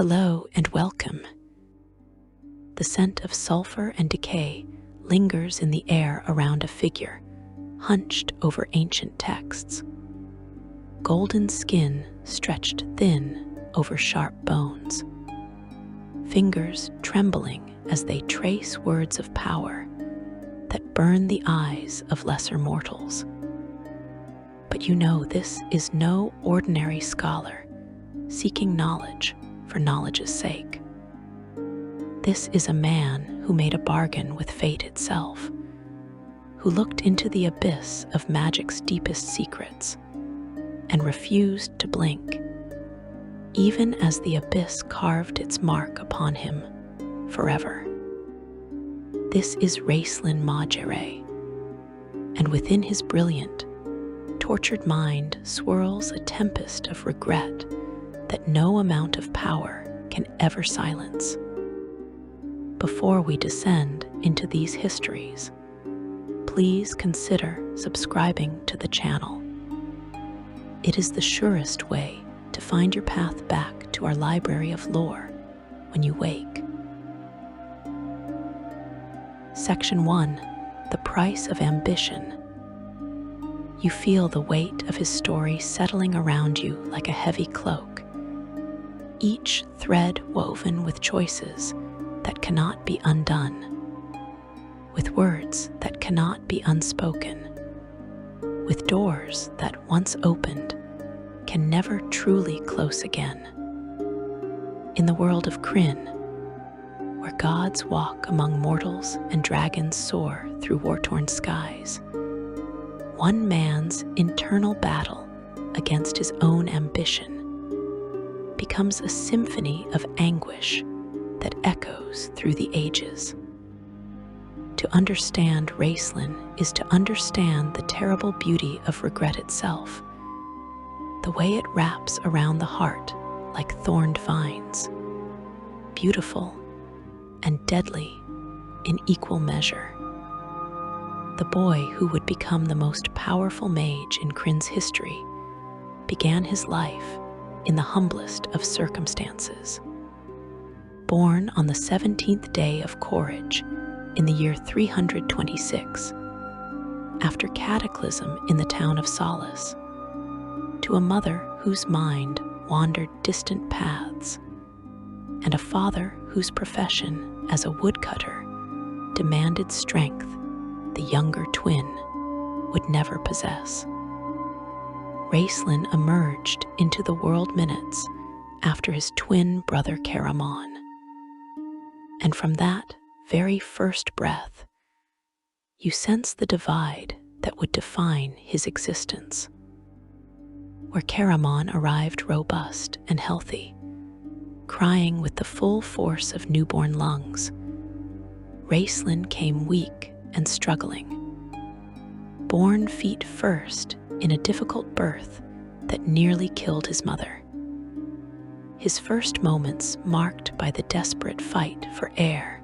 Hello and welcome. The scent of sulfur and decay lingers in the air around a figure, hunched over ancient texts. Golden skin stretched thin over sharp bones. Fingers trembling as they trace words of power that burn the eyes of lesser mortals. But you know this is no ordinary scholar seeking knowledge for knowledge's sake. This is a man who made a bargain with fate itself, who looked into the abyss of magic's deepest secrets and refused to blink, even as the abyss carved its mark upon him forever. This is Ristlin Majere, and within his brilliant, tortured mind swirls a tempest of regret that no amount of power can ever silence. Before we descend into these histories, please consider subscribing to the channel. It is the surest way to find your path back to our library of lore when you wake. Section 1. The Price of Ambition. You feel the weight of his story settling around you like a heavy cloak, each thread woven with choices that cannot be undone, with words that cannot be unspoken, with doors that once opened can never truly close again. In the world of Kryn, where gods walk among mortals and dragons soar through war-torn skies, one man's internal battle against his own ambition becomes a symphony of anguish that echoes through the ages. To understand Ristlin is to understand the terrible beauty of regret itself, the way it wraps around the heart like thorned vines, beautiful and deadly in equal measure. The boy who would become the most powerful mage in Kryn's history began his life in the humblest of circumstances. Born on the 17th day of Courage in the year 326, after cataclysm in the town of Solace, to a mother whose mind wandered distant paths, and a father whose profession as a woodcutter demanded strength the younger twin would never possess. Ristlin emerged into the world minutes after his twin brother Caramon. And from that very first breath, you sense the divide that would define his existence. Where Caramon arrived robust and healthy, crying with the full force of newborn lungs, Ristlin came weak and struggling, born feet first in a difficult birth that nearly killed his mother. His first moments marked by the desperate fight for air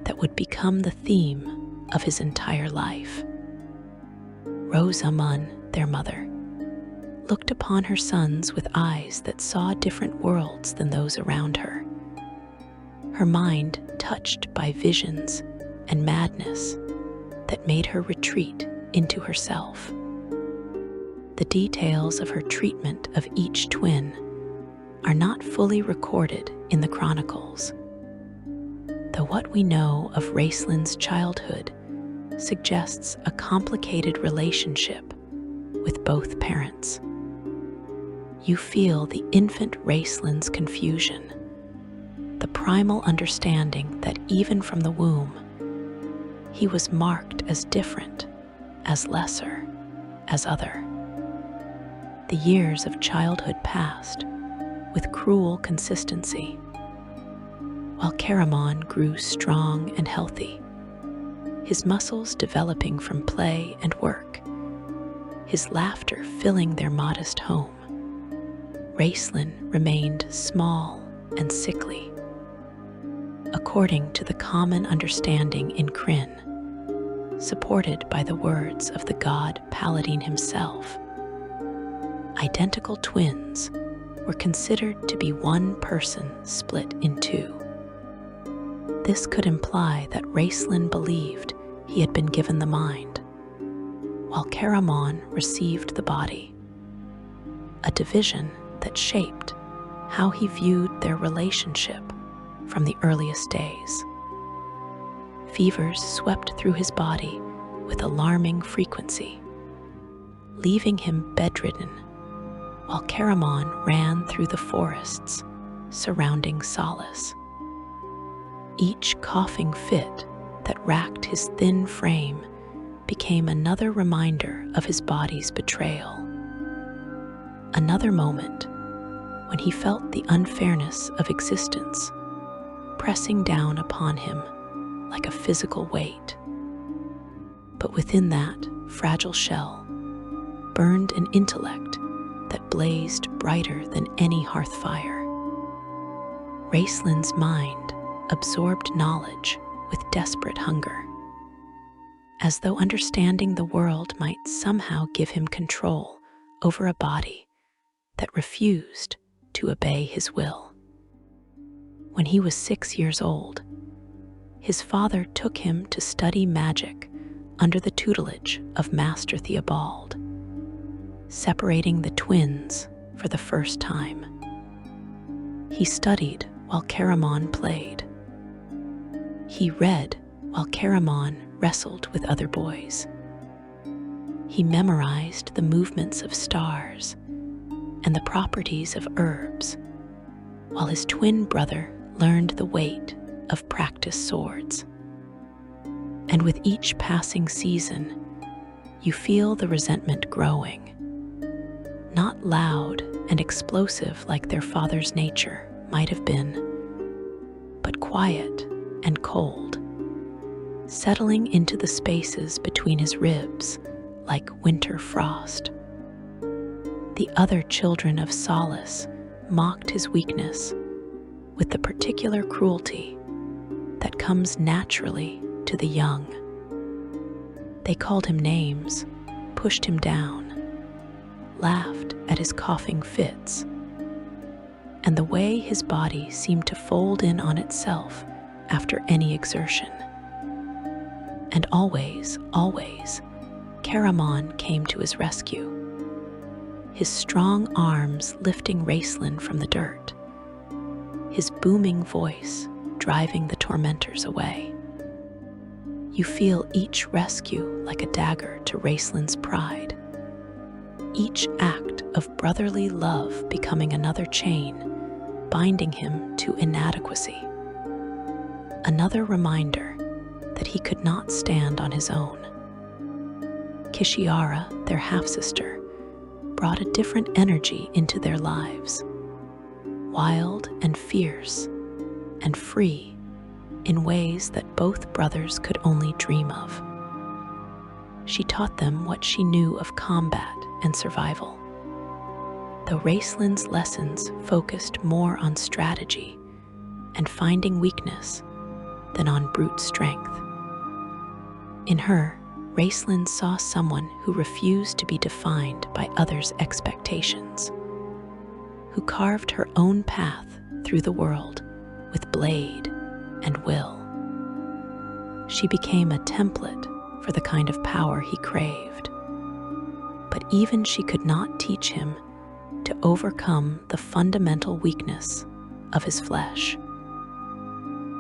that would become the theme of his entire life. Rosamund, their mother, looked upon her sons with eyes that saw different worlds than those around her, her mind touched by visions and madness that made her retreat into herself. The details of her treatment of each twin are not fully recorded in the chronicles, though what we know of Ristlin's childhood suggests a complicated relationship with both parents. You feel the infant Ristlin's confusion, the primal understanding that even from the womb, he was marked as different, as lesser, as other. The years of childhood passed with cruel consistency, while Caramon grew strong and healthy, his muscles developing from play and work, his laughter filling their modest home. Ristlin remained small and sickly. According to the common understanding in Kryn, supported by the words of the god Paladin himself, identical twins were considered to be one person split in two. This could imply that Ristlin believed he had been given the mind, while Caramon received the body, a division that shaped how he viewed their relationship from the earliest days. Fevers swept through his body with alarming frequency, leaving him bedridden, while Caramon ran through the forests surrounding Solace. Each coughing fit that racked his thin frame became another reminder of his body's betrayal. Another moment when he felt the unfairness of existence pressing down upon him like a physical weight. But within that fragile shell burned an intellect that blazed brighter than any hearth fire. Ristlin's mind absorbed knowledge with desperate hunger, as though understanding the world might somehow give him control over a body that refused to obey his will. When he was 6 years old, his father took him to study magic under the tutelage of Master Theobald, separating the twins for the first time. He studied while Caramon played. He read while Caramon wrestled with other boys. He memorized the movements of stars and the properties of herbs, while his twin brother learned the weight of practiced swords. And with each passing season, you feel the resentment growing, not loud and explosive like their father's nature might have been, but quiet and cold, settling into the spaces between his ribs like winter frost. The other children of Solace mocked his weakness with the particular cruelty that comes naturally to the young. They called him names, pushed him down, laughed at his coughing fits, and the way his body seemed to fold in on itself after any exertion. And always, Caramon came to his rescue, his strong arms lifting Ristlin from the dirt, his booming voice driving the tormentors away. You feel each rescue like a dagger to Ristlin's pride, each act of brotherly love becoming another chain, binding him to inadequacy. Another reminder that he could not stand on his own. Kishiara, their half-sister, brought a different energy into their lives, wild and fierce and free in ways that both brothers could only dream of. She taught them what she knew of combat and survival, though Ristlin's lessons focused more on strategy and finding weakness than on brute strength. In her, Ristlin saw someone who refused to be defined by others' expectations, who carved her own path through the world with blade and will. She became a template for the kind of power he craved. But even she could not teach him to overcome the fundamental weakness of his flesh.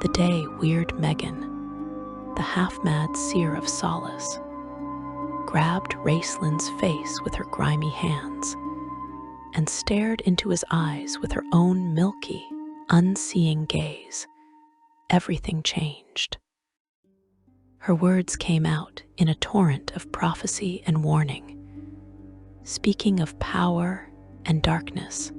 The day Weird Megan, the half-mad seer of Solace, grabbed Ristlin's face with her grimy hands and stared into his eyes with her own milky, unseeing gaze, everything changed. Her words came out in a torrent of prophecy and warning, speaking of power and darkness,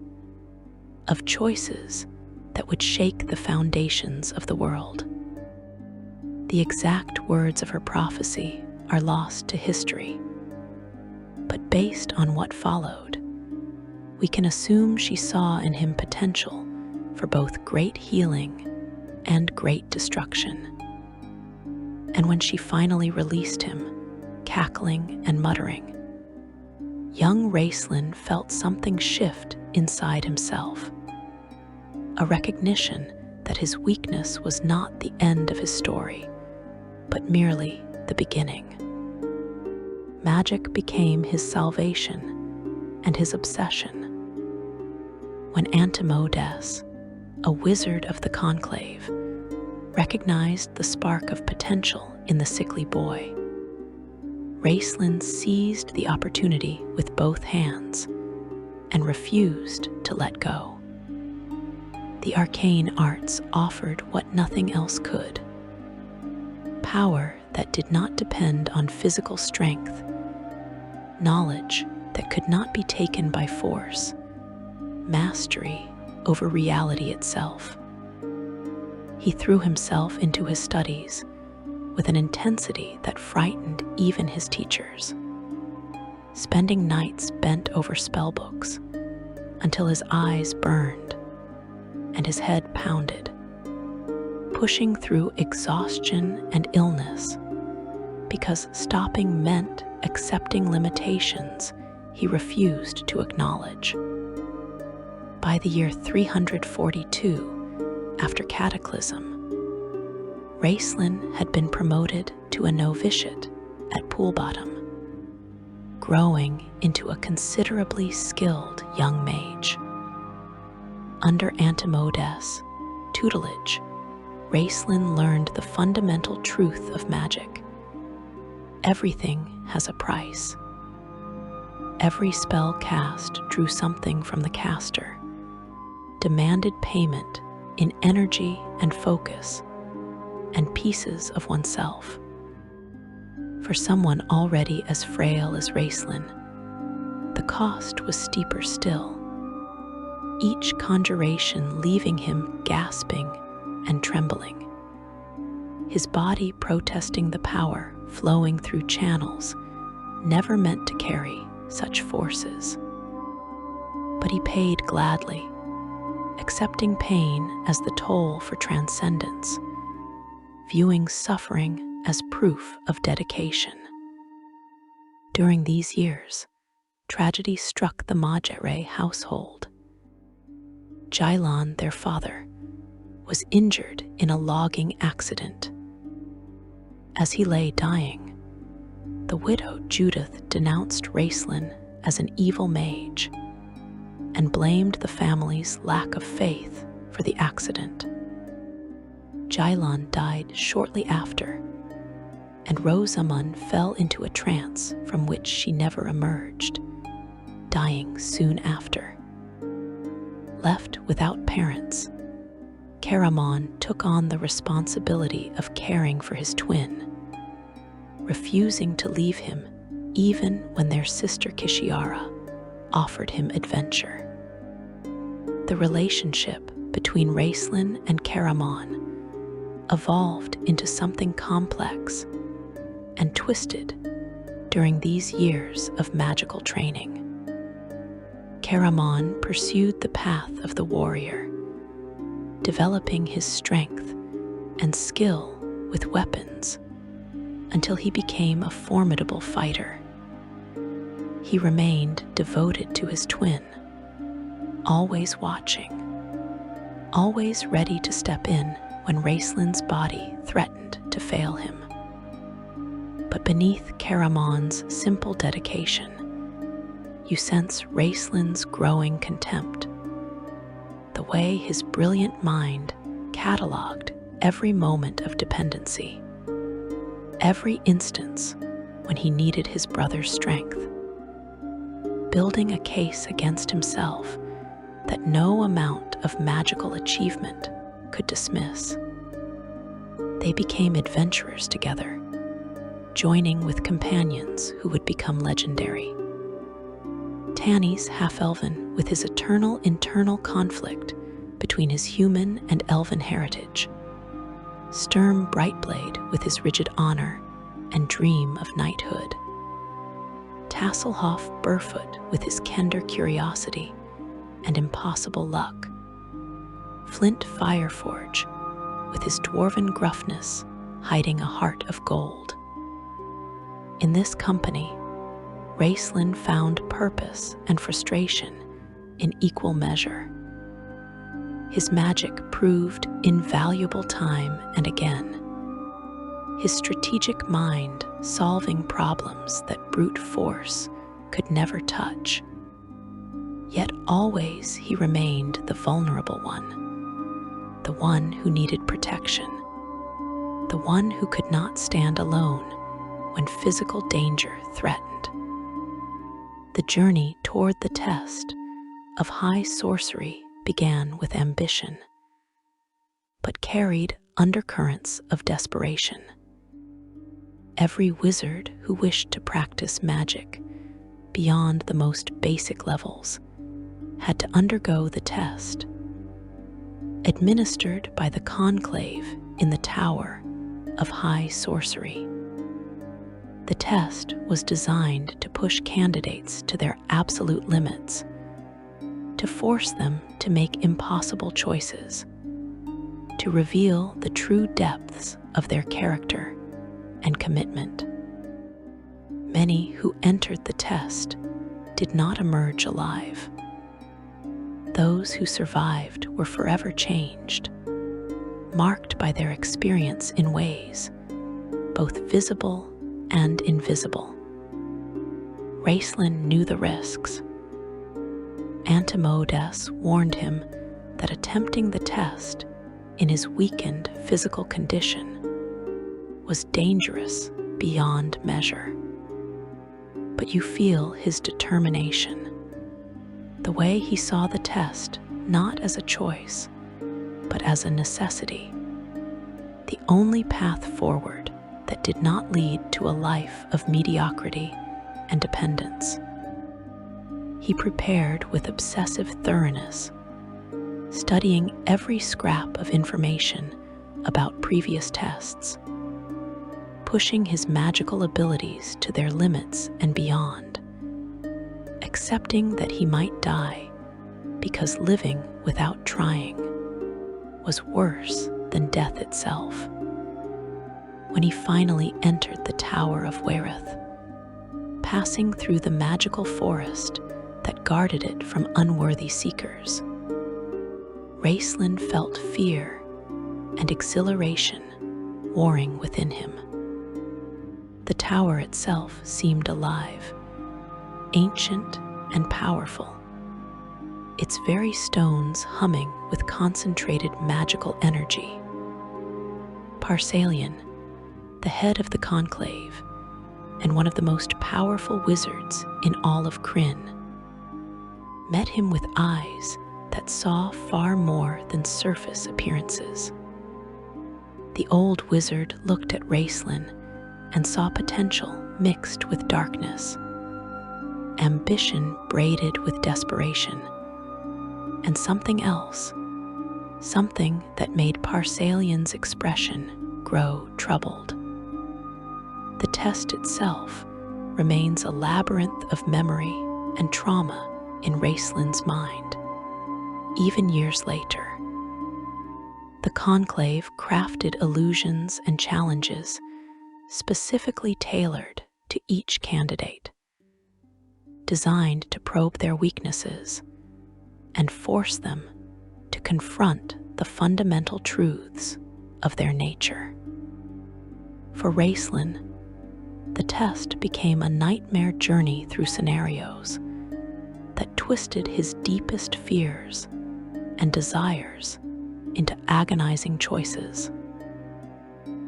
of choices that would shake the foundations of the world. The exact words of her prophecy are lost to history, but based on what followed, we can assume she saw in him potential for both great healing and great destruction. And when she finally released him, cackling and muttering, young Ristlin felt something shift inside himself, a recognition that his weakness was not the end of his story, but merely the beginning. Magic became his salvation and his obsession. When Antimondes, a wizard of the conclave, recognized the spark of potential in the sickly boy, Ristlin seized the opportunity with both hands and refused to let go. The arcane arts offered what nothing else could: power that did not depend on physical strength, knowledge that could not be taken by force, mastery over reality itself. He threw himself into his studies with an intensity that frightened even his teachers, spending nights bent over spellbooks until his eyes burned and his head pounded, pushing through exhaustion and illness because stopping meant accepting limitations he refused to acknowledge. By the year 342, after Cataclysm, Ristlin had been promoted to a novitiate at Pool Bottom, growing into a considerably skilled young mage. Under Antimondes' tutelage, Ristlin learned the fundamental truth of magic. Everything has a price. Every spell cast drew something from the caster, demanded payment in energy and focus, and pieces of oneself. For someone already as frail as Ristlin, the cost was steeper still, each conjuration leaving him gasping and trembling, his body protesting the power flowing through channels never meant to carry such forces. But he paid gladly, accepting pain as the toll for transcendence, viewing suffering as proof of dedication. During these years, tragedy struck the Majere household. Gilon, their father, was injured in a logging accident. As he lay dying, the widow Judith denounced Ristlin as an evil mage and blamed the family's lack of faith for the accident. Gilon died shortly after, and Rosamund fell into a trance from which she never emerged, dying soon after. Left without parents, Caramon took on the responsibility of caring for his twin, refusing to leave him even when their sister Kishiara offered him adventure. The relationship between Ristlin and Caramon evolved into something complex and twisted during these years of magical training. Caramon pursued the path of the warrior, developing his strength and skill with weapons until he became a formidable fighter. He remained devoted to his twin, always watching, always ready to step in when Ristlin's body threatened to fail him. But beneath Caramon's simple dedication, you sense Ristlin's growing contempt, the way his brilliant mind cataloged every moment of dependency, every instance when he needed his brother's strength, building a case against himself that no amount of magical achievement could dismiss. They became adventurers together, joining with companions who would become legendary. Tanny's half-elven with his eternal internal conflict between his human and elven heritage, Sturm Brightblade with his rigid honor and dream of knighthood, Tasselhoff Burfoot with his Kender curiosity and impossible luck, Flint Fireforge with his dwarven gruffness hiding a heart of gold. In this company, Ristlin found purpose and frustration in equal measure. His magic proved invaluable time and again. His strategic mind solving problems that brute force could never touch. Yet always he remained the vulnerable one, the one who needed protection, the one who could not stand alone when physical danger threatened. The journey toward the test of high sorcery began with ambition, but carried undercurrents of desperation. Every wizard who wished to practice magic beyond the most basic levels had to undergo the test, administered by the conclave in the Tower of High Sorcery. The test was designed to push candidates to their absolute limits, to force them to make impossible choices, to reveal the true depths of their character and commitment. Many who entered the test did not emerge alive. Those who survived were forever changed, marked by their experience in ways both visible and invisible. Ristlin knew the risks. Antimodes warned him that attempting the test in his weakened physical condition was dangerous beyond measure. But you feel his determination, the way he saw the test not as a choice, but as a necessity, the only path forward that did not lead to a life of mediocrity and dependence. He prepared with obsessive thoroughness, studying every scrap of information about previous tests, pushing his magical abilities to their limits and beyond, accepting that he might die because living without trying was worse than death itself. When he finally entered the Tower of Wereth, passing through the magical forest that guarded it from unworthy seekers, Ristlin felt fear and exhilaration warring within him. The tower itself seemed alive, ancient and powerful, its very stones humming with concentrated magical energy. Parsalian, the head of the conclave and one of the most powerful wizards in all of Krynn, met him with eyes that saw far more than surface appearances. The old wizard looked at Ristlin and saw potential mixed with darkness, ambition braided with desperation, and something else, something that made Parsalian's expression grow troubled. The test itself remains a labyrinth of memory and trauma in Rislin's mind, even years later. The conclave crafted illusions and challenges specifically tailored to each candidate, designed to probe their weaknesses and force them to confront the fundamental truths of their nature. For Ristlin, the test became a nightmare journey through scenarios that twisted his deepest fears and desires into agonizing choices.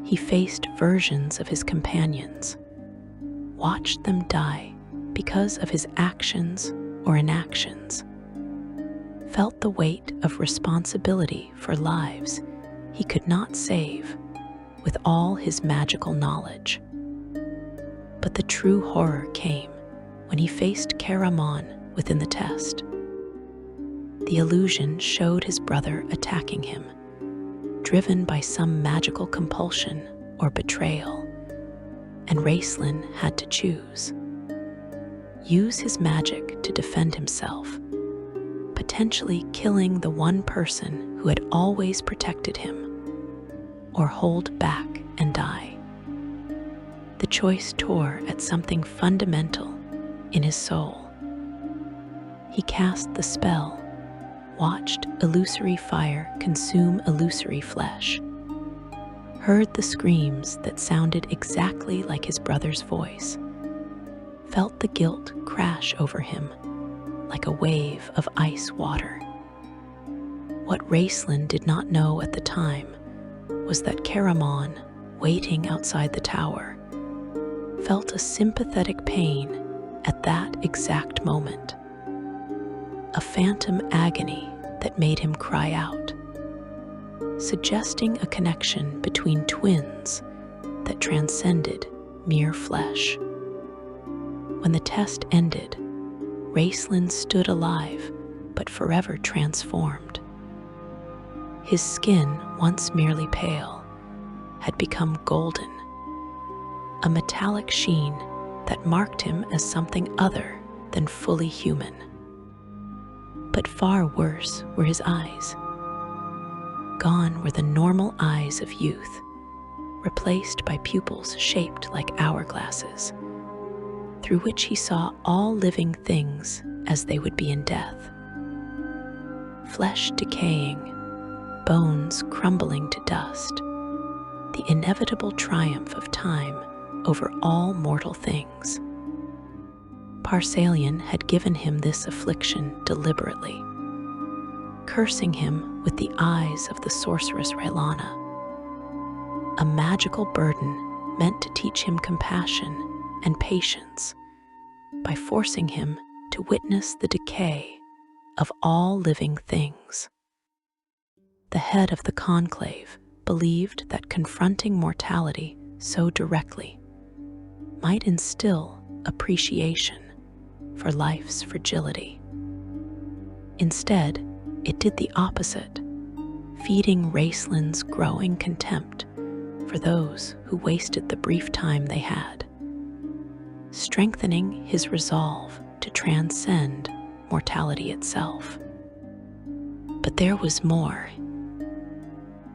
He faced versions of his companions, watched them die because of his actions or inactions, felt the weight of responsibility for lives he could not save with all his magical knowledge. But the true horror came when he faced Caramon within the test. The illusion showed his brother attacking him, driven by some magical compulsion or betrayal, and Ristlin had to choose. Use his magic to defend himself, potentially killing the one person who had always protected him, or hold back and die. The choice tore at something fundamental in his soul. He cast the spell, watched illusory fire consume illusory flesh, heard the screams that sounded exactly like his brother's voice, felt the guilt crash over him like a wave of ice water. What Ristlin did not know at the time was that Caramon, waiting outside the tower, felt a sympathetic pain at that exact moment, a phantom agony that made him cry out, suggesting a connection between twins that transcended mere flesh. When the test ended, Ristlin stood alive but forever transformed. His skin, once merely pale, had become golden, a metallic sheen that marked him as something other than fully human. But far worse were his eyes. Gone were the normal eyes of youth, replaced by pupils shaped like hourglasses, through which he saw all living things as they would be in death. Flesh decaying, bones crumbling to dust, the inevitable triumph of time over all mortal things. Parsalian had given him this affliction deliberately, cursing him with the eyes of the sorceress Raylana, a magical burden meant to teach him compassion and patience by forcing him to witness the decay of all living things. The head of the conclave believed that confronting mortality so directly might instill appreciation for life's fragility. Instead, it did the opposite, feeding Racelin's growing contempt for those who wasted the brief time they had, strengthening his resolve to transcend mortality itself. But there was more.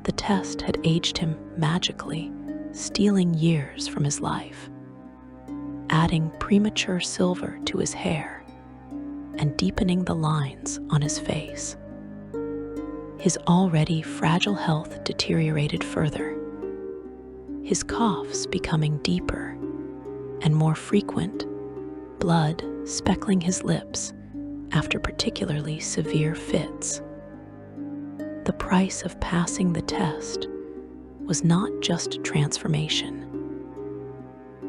The test had aged him magically, stealing years from his life, adding premature silver to his hair and deepening the lines on his face. His already fragile health deteriorated further, his coughs becoming deeper and more frequent, blood speckling his lips after particularly severe fits. The price of passing the test was not just transformation,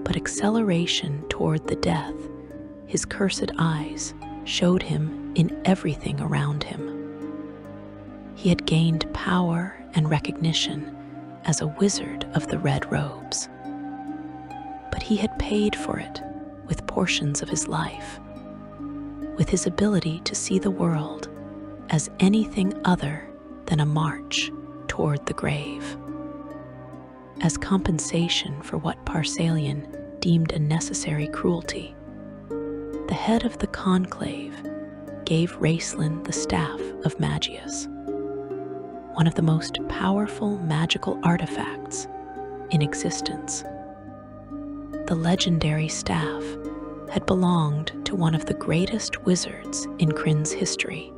but acceleration toward the death his cursed eyes showed him in everything around him. He had gained power and recognition as a wizard of the red robes, but he had paid for it with portions of his life, with his ability to see the world as anything other than a march toward the grave. As compensation for what Parsalian deemed a necessary cruelty, the head of the conclave gave Ristlin the staff of Magius, one of the most powerful magical artifacts in existence. The legendary staff had belonged to one of the greatest wizards in Kryn's history,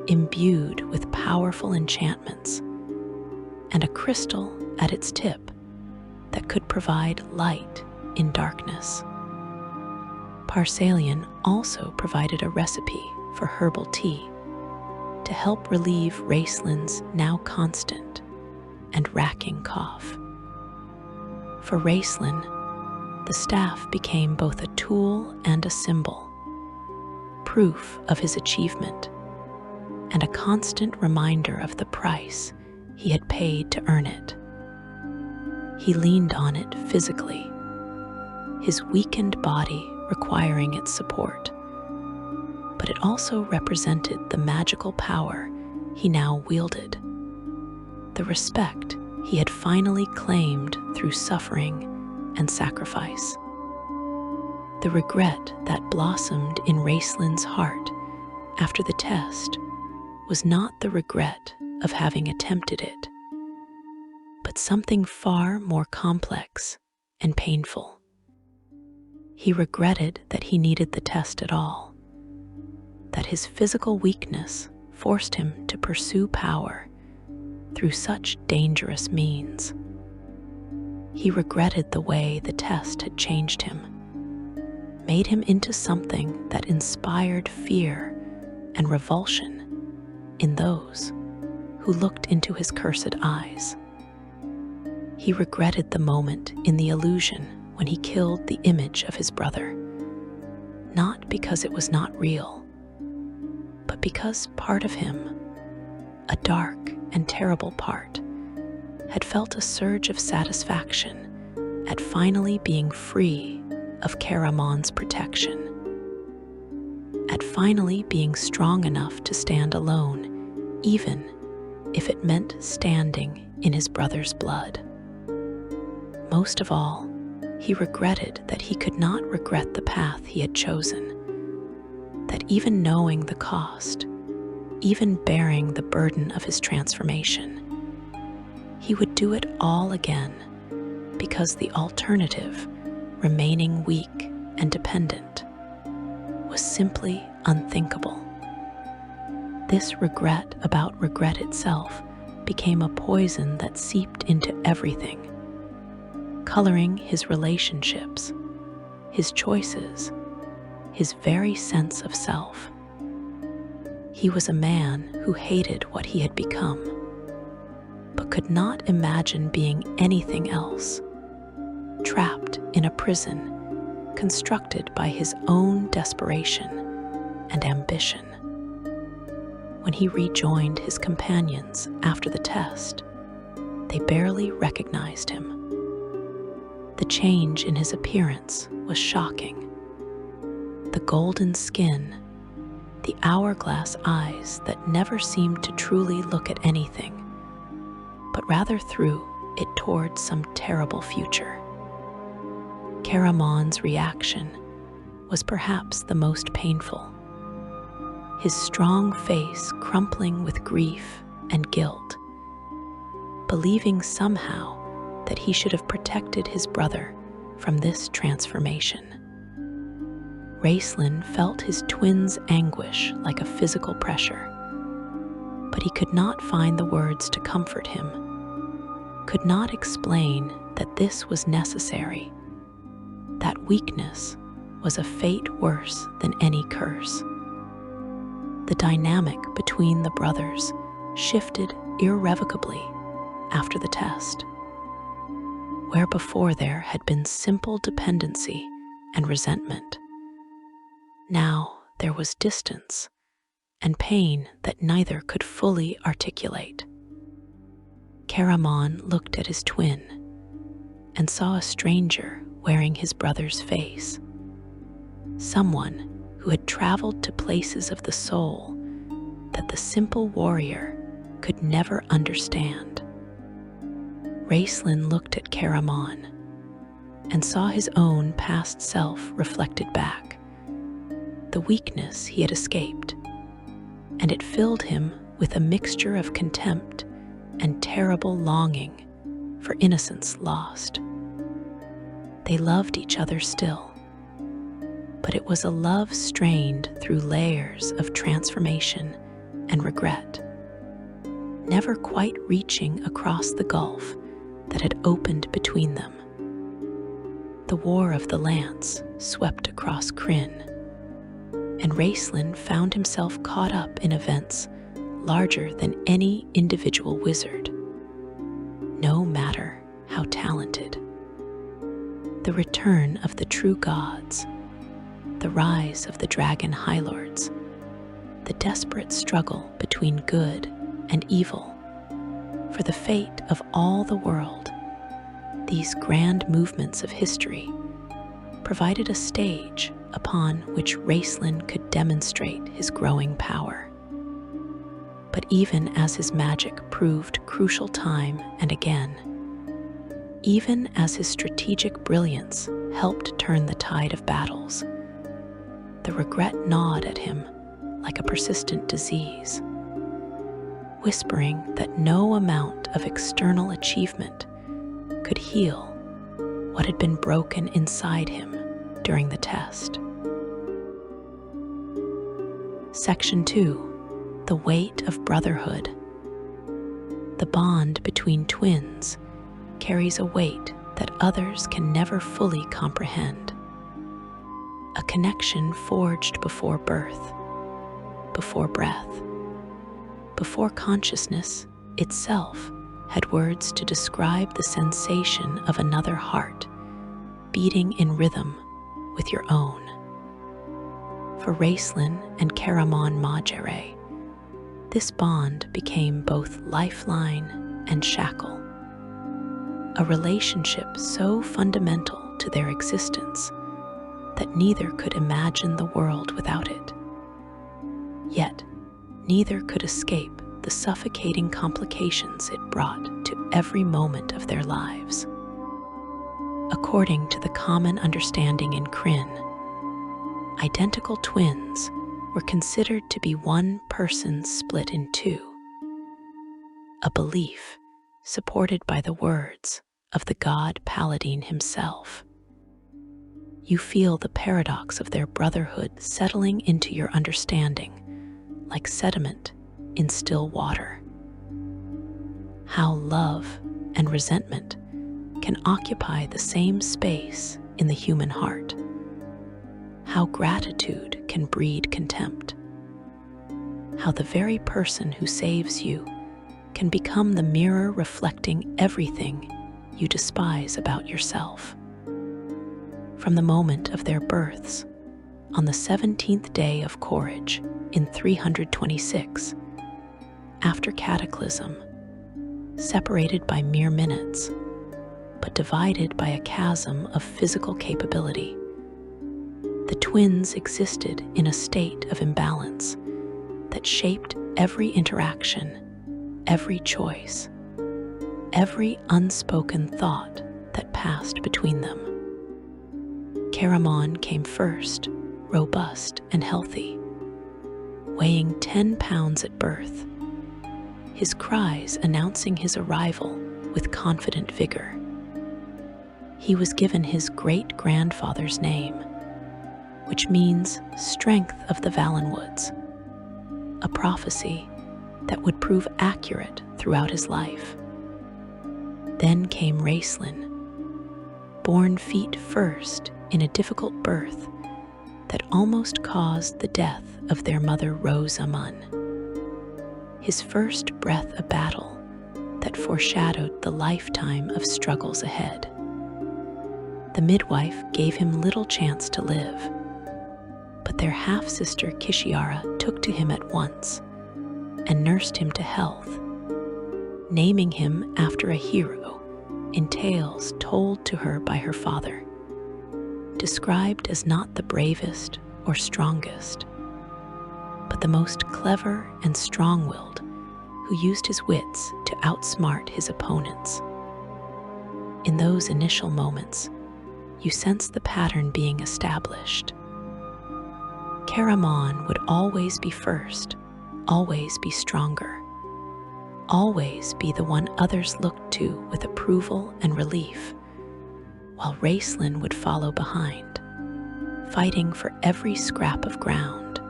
imbued with powerful enchantments and a crystal at its tip that could provide light in darkness. Parsalian also provided a recipe for herbal tea to help relieve Racelin's now constant and racking cough. For Ristlin, the staff became both a tool and a symbol, proof of his achievement, and a constant reminder of the price he had paid to earn it. He leaned on it physically, his weakened body requiring its support, but it also represented the magical power he now wielded, the respect he had finally claimed through suffering and sacrifice. The regret that blossomed in Racelin's heart after the test was not the regret of having attempted it, but something far more complex and painful. He regretted that he needed the test at all, that his physical weakness forced him to pursue power through such dangerous means. He regretted the way the test had changed him, made him into something that inspired fear and revulsion in those who looked into his cursed eyes. He regretted the moment in the illusion when he killed the image of his brother, not because it was not real, but because part of him, a dark and terrible part, had felt a surge of satisfaction at finally being free of Karamon's protection, at finally being strong enough to stand alone, even if it meant standing in his brother's blood. Most of all, he regretted that he could not regret the path he had chosen, that even knowing the cost, even bearing the burden of his transformation, he would do it all again because the alternative, remaining weak and dependent, was simply unthinkable. This regret about regret itself became a poison that seeped into everything, coloring his relationships, his choices, his very sense of self. He was a man who hated what he had become, but could not imagine being anything else, trapped in a prison constructed by his own desperation and ambition. When he rejoined his companions after the test, they barely recognized him. The change in his appearance was shocking. The golden skin, the hourglass eyes that never seemed to truly look at anything, but rather threw it towards some terrible future. Karamon's reaction was perhaps the most painful. His strong face crumpling with grief and guilt, believing somehow that he should have protected his brother from this transformation. Ristlin felt his twin's anguish like a physical pressure, but he could not find the words to comfort him, could not explain that this was necessary, that weakness was a fate worse than any curse. The dynamic between the brothers shifted irrevocably after the test. Where before there had been simple dependency and resentment, now there was distance and pain that neither could fully articulate. Karamon looked at his twin and saw a stranger wearing his brother's face, someone who had traveled to places of the soul that the simple warrior could never understand. Ristlin looked at Karamon and saw his own past self reflected back, the weakness he had escaped, and it filled him with a mixture of contempt and terrible longing for innocence lost. They loved each other still, but it was a love strained through layers of transformation and regret, never quite reaching across the gulf that had opened between them. The War of the Lance swept across Kryn, and Ristlin found himself caught up in events larger than any individual wizard, no matter how talented. The return of the true gods, the rise of the dragon high lords, the desperate struggle between good and evil for the fate of all the world, these grand movements of history provided a stage upon which Ristlin could demonstrate his growing power. But even as his magic proved crucial time and again, even as his strategic brilliance helped turn the tide of battles, the regret gnawed at him like a persistent disease, whispering that no amount of external achievement could heal what had been broken inside him during the test. Section 2. The Weight of Brotherhood. The bond between twins carries a weight that others can never fully comprehend. A connection forged before birth, before breath, before consciousness itself had words to describe the sensation of another heart beating in rhythm with your own. For Ristlin and Majere, this bond became both lifeline and shackle, a relationship so fundamental to their existence that neither could imagine the world without it. Yet, neither could escape the suffocating complications it brought to every moment of their lives. According to the common understanding in Kryn, identical twins were considered to be one person split in two, a belief supported by the words of the god Paladin himself. You feel the paradox of their brotherhood settling into your understanding like sediment in still water. How love and resentment can occupy the same space in the human heart. How gratitude can breed contempt. How the very person who saves you can become the mirror reflecting everything you despise about yourself. From the moment of their births, on the 17th day of Courage in 326, after Cataclysm, separated by mere minutes, but divided by a chasm of physical capability, the twins existed in a state of imbalance that shaped every interaction, every choice, every unspoken thought that passed between them. Caramon came first, robust and healthy, weighing 10 pounds at birth, his cries announcing his arrival with confident vigor. He was given his great-grandfather's name, which means strength of the Valenwoods, a prophecy that would prove accurate throughout his life. Then came Ristlin, born feet first in a difficult birth that almost caused the death of their mother Rosamund. His first breath a battle that foreshadowed the lifetime of struggles ahead. The midwife gave him little chance to live, but their half-sister Kishiara took to him at once and nursed him to health, naming him after a hero in tales told to her by her father, described as not the bravest or strongest, but the most clever and strong-willed, who used his wits to outsmart his opponents. In those initial moments, you sense the pattern being established. Caramon would always be first, always be stronger, always be the one others looked to with approval and relief, while Ristlin would follow behind, fighting for every scrap of ground,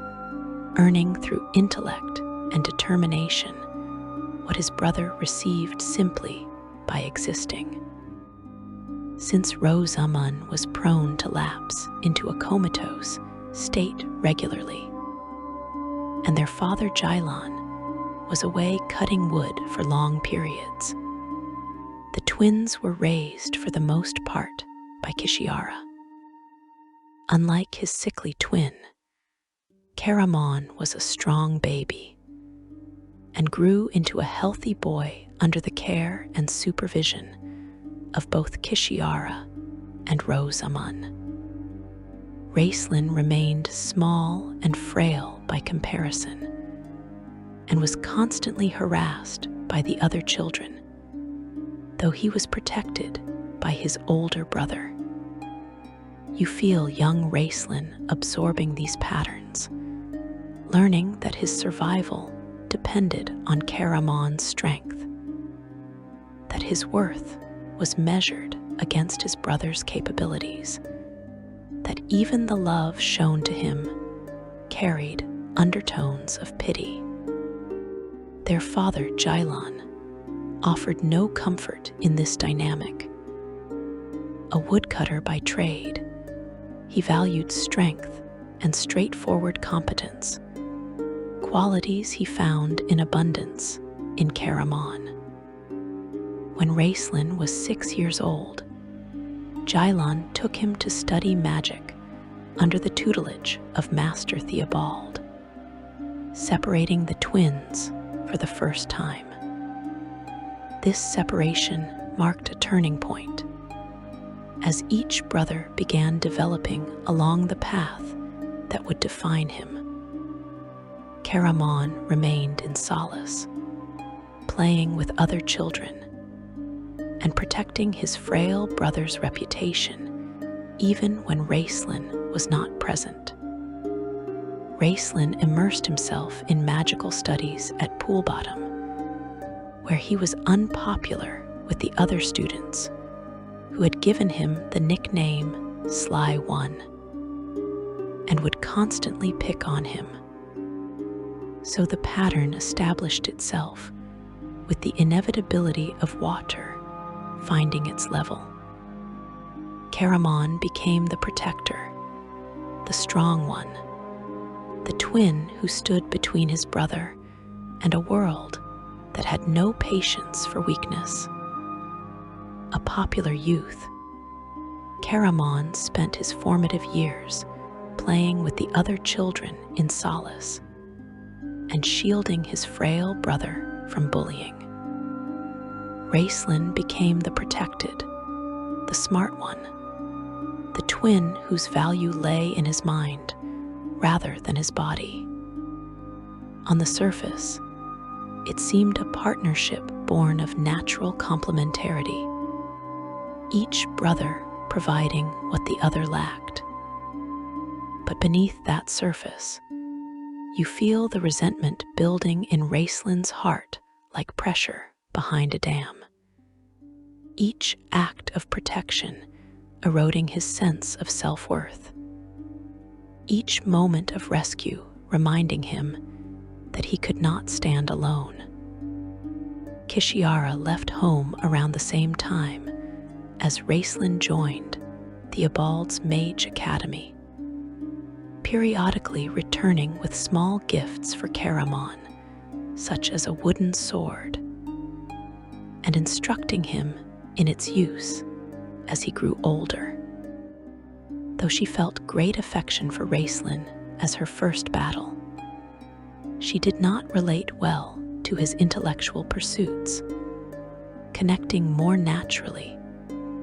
earning through intellect and determination what his brother received simply by existing. Since Rosamund was prone to lapse into a comatose state regularly, and their father Jylon was away cutting wood for long periods, the twins were raised for the most part by Kishiara. Unlike his sickly twin, Caramon was a strong baby and grew into a healthy boy under the care and supervision of both Kishiara and Rosamund. Ristlin remained small and frail by comparison and was constantly harassed by the other children, though he was protected by his older brother. You feel young Ristlin absorbing these patterns, learning that his survival depended on Caramon's strength, that his worth was measured against his brother's capabilities, that even the love shown to him carried undertones of pity. Their father, Jailon, offered no comfort in this dynamic. A woodcutter by trade, he valued strength and straightforward competence, qualities he found in abundance in Caramon. When Ristlin was 6 years old, Jailon took him to study magic under the tutelage of Master Theobald, separating the twins for the first time. This separation marked a turning point, as each brother began developing along the path that would define him. Caramon remained in solace, playing with other children and protecting his frail brother's reputation even when Ristlin was not present. Ristlin immersed himself in magical studies at Pool Bottom, where he was unpopular with the other students who had given him the nickname Sly One and would constantly pick on him. So the pattern established itself, with the inevitability of water finding its level. Caramon became the protector, the strong one, the twin who stood between his brother and a world that had no patience for weakness. A popular youth, Caramon spent his formative years playing with the other children in solace and shielding his frail brother from bullying. Ristlin became the protected, the smart one, the twin whose value lay in his mind rather than his body. On the surface, it seemed a partnership born of natural complementarity, each brother providing what the other lacked. But beneath that surface, you feel the resentment building in Ristlin's heart like pressure behind a dam. Each act of protection eroding his sense of self-worth. Each moment of rescue reminding him that he could not stand alone. Kishiara left home around the same time as Ristlin joined Theobald's Mage Academy, periodically returning with small gifts for Caramon, such as a wooden sword, and instructing him in its use as he grew older. Though she felt great affection for Ristlin as her first battle, she did not relate well to his intellectual pursuits, connecting more naturally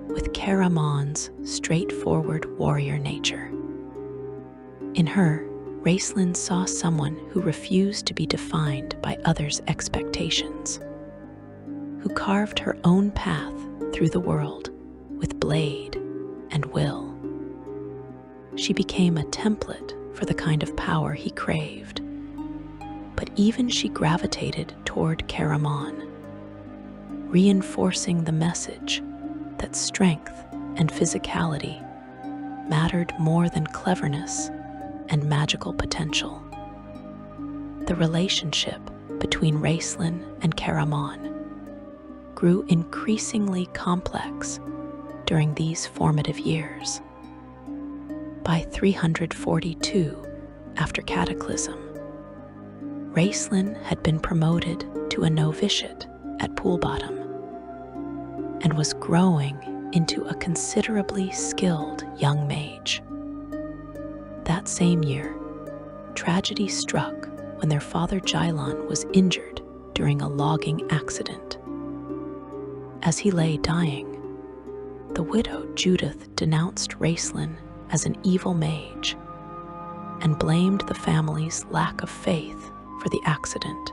with Caramon's straightforward warrior nature. In her, Ristlin saw someone who refused to be defined by others' expectations, who carved her own path through the world with blade and will. She became a template for the kind of power he craved. But even she gravitated toward Caramon, reinforcing the message that strength and physicality mattered more than cleverness and magical potential. The relationship between Ristlin and Caramon grew increasingly complex during these formative years. By 342 after Cataclysm, Ristlin had been promoted to a novitiate at Pool Bottom and was growing into a considerably skilled young mage. That same year, tragedy struck when their father Jailon was injured during a logging accident. As he lay dying, the widow Judith denounced Ristlin as an evil mage and blamed the family's lack of faith for the accident.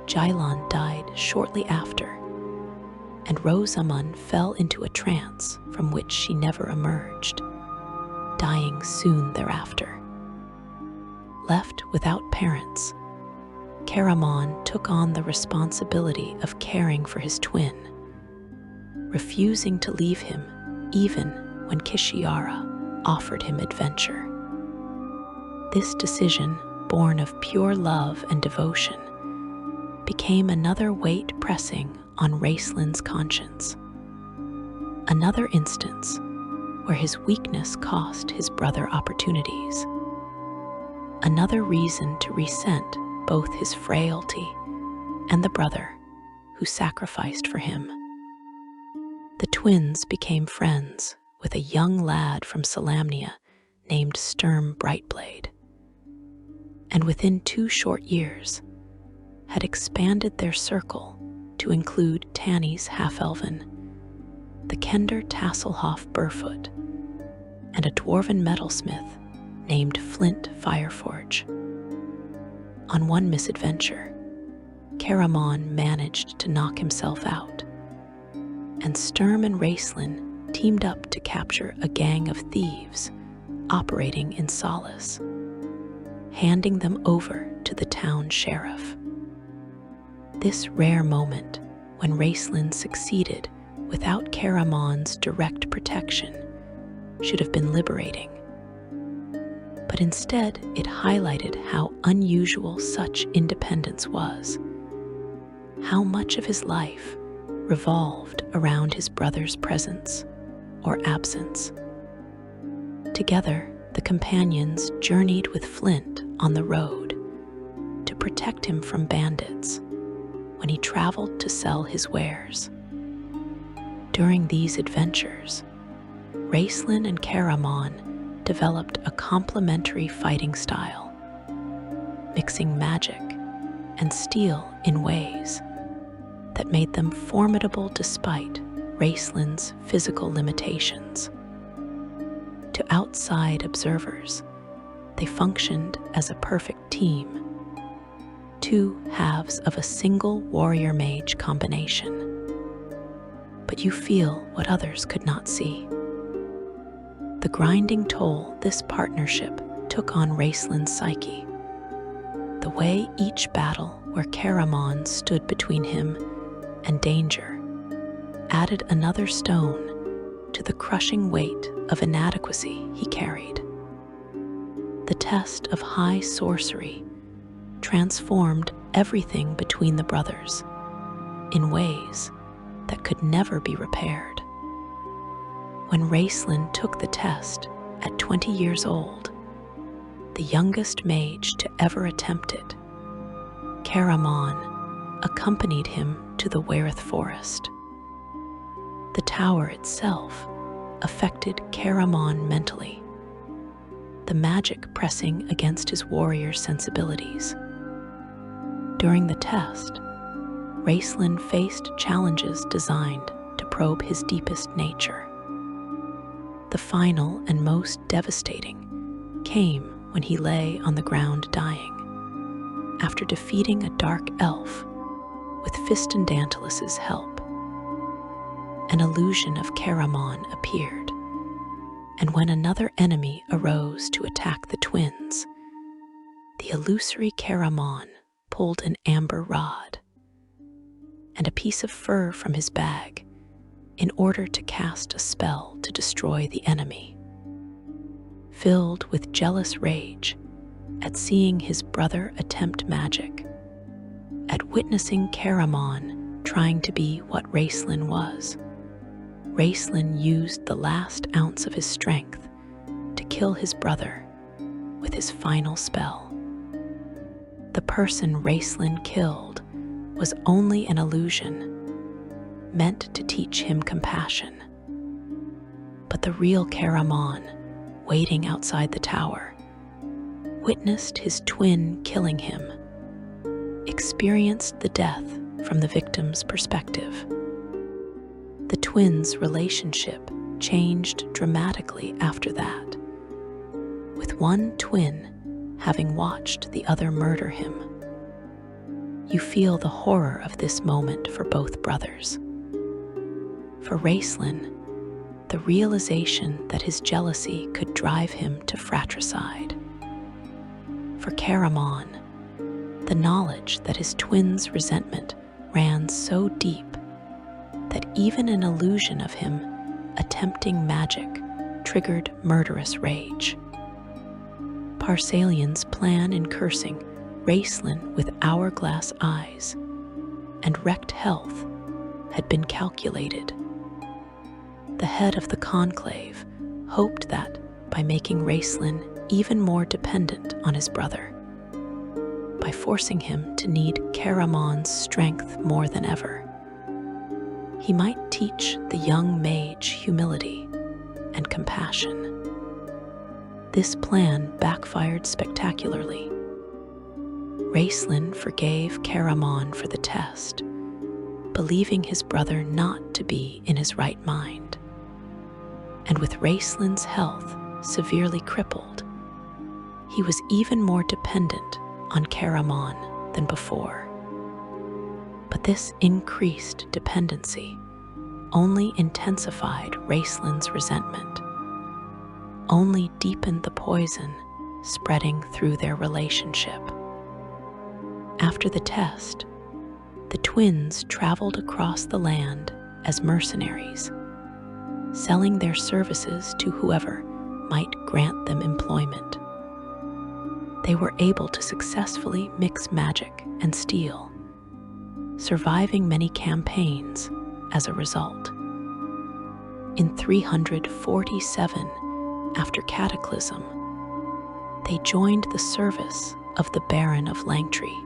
Jailon died shortly after, and Rosamund fell into a trance from which she never emerged, dying soon thereafter. Left without parents, Caramon took on the responsibility of caring for his twin, refusing to leave him even when Kishiara offered him adventure. This decision born of pure love and devotion, became another weight pressing on Ristlin's conscience. Another instance where his weakness cost his brother opportunities. Another reason to resent both his frailty and the brother who sacrificed for him. The twins became friends with a young lad from Salamnia named Sturm Brightblade, and within 2 short years had expanded their circle to include Tanny's half-elven, the Kender Tasselhoff Burfoot, and a dwarven metalsmith named Flint Fireforge. On one misadventure, Caramon managed to knock himself out, and Sturm and Ristlin teamed up to capture a gang of thieves operating in Solace, handing them over to the town sheriff. This rare moment when Ristlin succeeded without Caramon's direct protection should have been liberating. But instead, it highlighted how unusual such independence was, how much of his life revolved around his brother's presence or absence. Together, the companions journeyed with Flint on the road to protect him from bandits when he traveled to sell his wares. During these adventures, Ristlin and Caramon developed a complementary fighting style, mixing magic and steel in ways that made them formidable despite Ristlin's physical limitations. To outside observers, they functioned as a perfect team, 2 halves of a single warrior-mage combination. But you feel what others could not see. The grinding toll this partnership took on Ristlin's psyche. The way each battle where Caramon stood between him and danger added another stone to the crushing weight of inadequacy he carried. The test of high sorcery transformed everything between the brothers in ways that could never be repaired. When Ristlin took the test at 20 years old, the youngest mage to ever attempt it, Caramon accompanied him to the Wereth Forest. The tower itself affected Caramon mentally, the magic pressing against his warrior sensibilities. During the test, Ristlin faced challenges designed to probe his deepest nature. The final and most devastating came when he lay on the ground dying, after defeating a dark elf with Fistandantilus's help. An illusion of Caramon appeared, and when another enemy arose to attack the twins, the illusory Caramon pulled an amber rod and a piece of fur from his bag in order to cast a spell to destroy the enemy. Filled with jealous rage at seeing his brother attempt magic, at witnessing Caramon trying to be what Ristlin was, Ristlin used the last ounce of his strength to kill his brother with his final spell. The person Ristlin killed was only an illusion, meant to teach him compassion. But the real Caramon, waiting outside the tower, witnessed his twin killing him, experienced the death from the victim's perspective. The twins' relationship changed dramatically after that, with one twin having watched the other murder him. You feel the horror of this moment for both brothers. For Ristlin, the realization that his jealousy could drive him to fratricide. For Caramon, the knowledge that his twin's resentment ran so deep that even an illusion of him attempting magic triggered murderous rage. Harsalian's plan in cursing Ristlin with hourglass eyes and wrecked health had been calculated. The head of the conclave hoped that, by making Ristlin even more dependent on his brother, by forcing him to need Caramon's strength more than ever, he might teach the young mage humility and compassion. This plan backfired spectacularly. Ristlin forgave Caramon for the test, believing his brother not to be in his right mind. And with Ristlin's health severely crippled, he was even more dependent on Caramon than before. But this increased dependency only intensified Ristlin's resentment, only deepened the poison spreading through their relationship. After the test, the twins traveled across the land as mercenaries, selling their services to whoever might grant them employment. They were able to successfully mix magic and steel, surviving many campaigns as a result. In 347, after Cataclysm, they joined the service of the Baron of Langtree,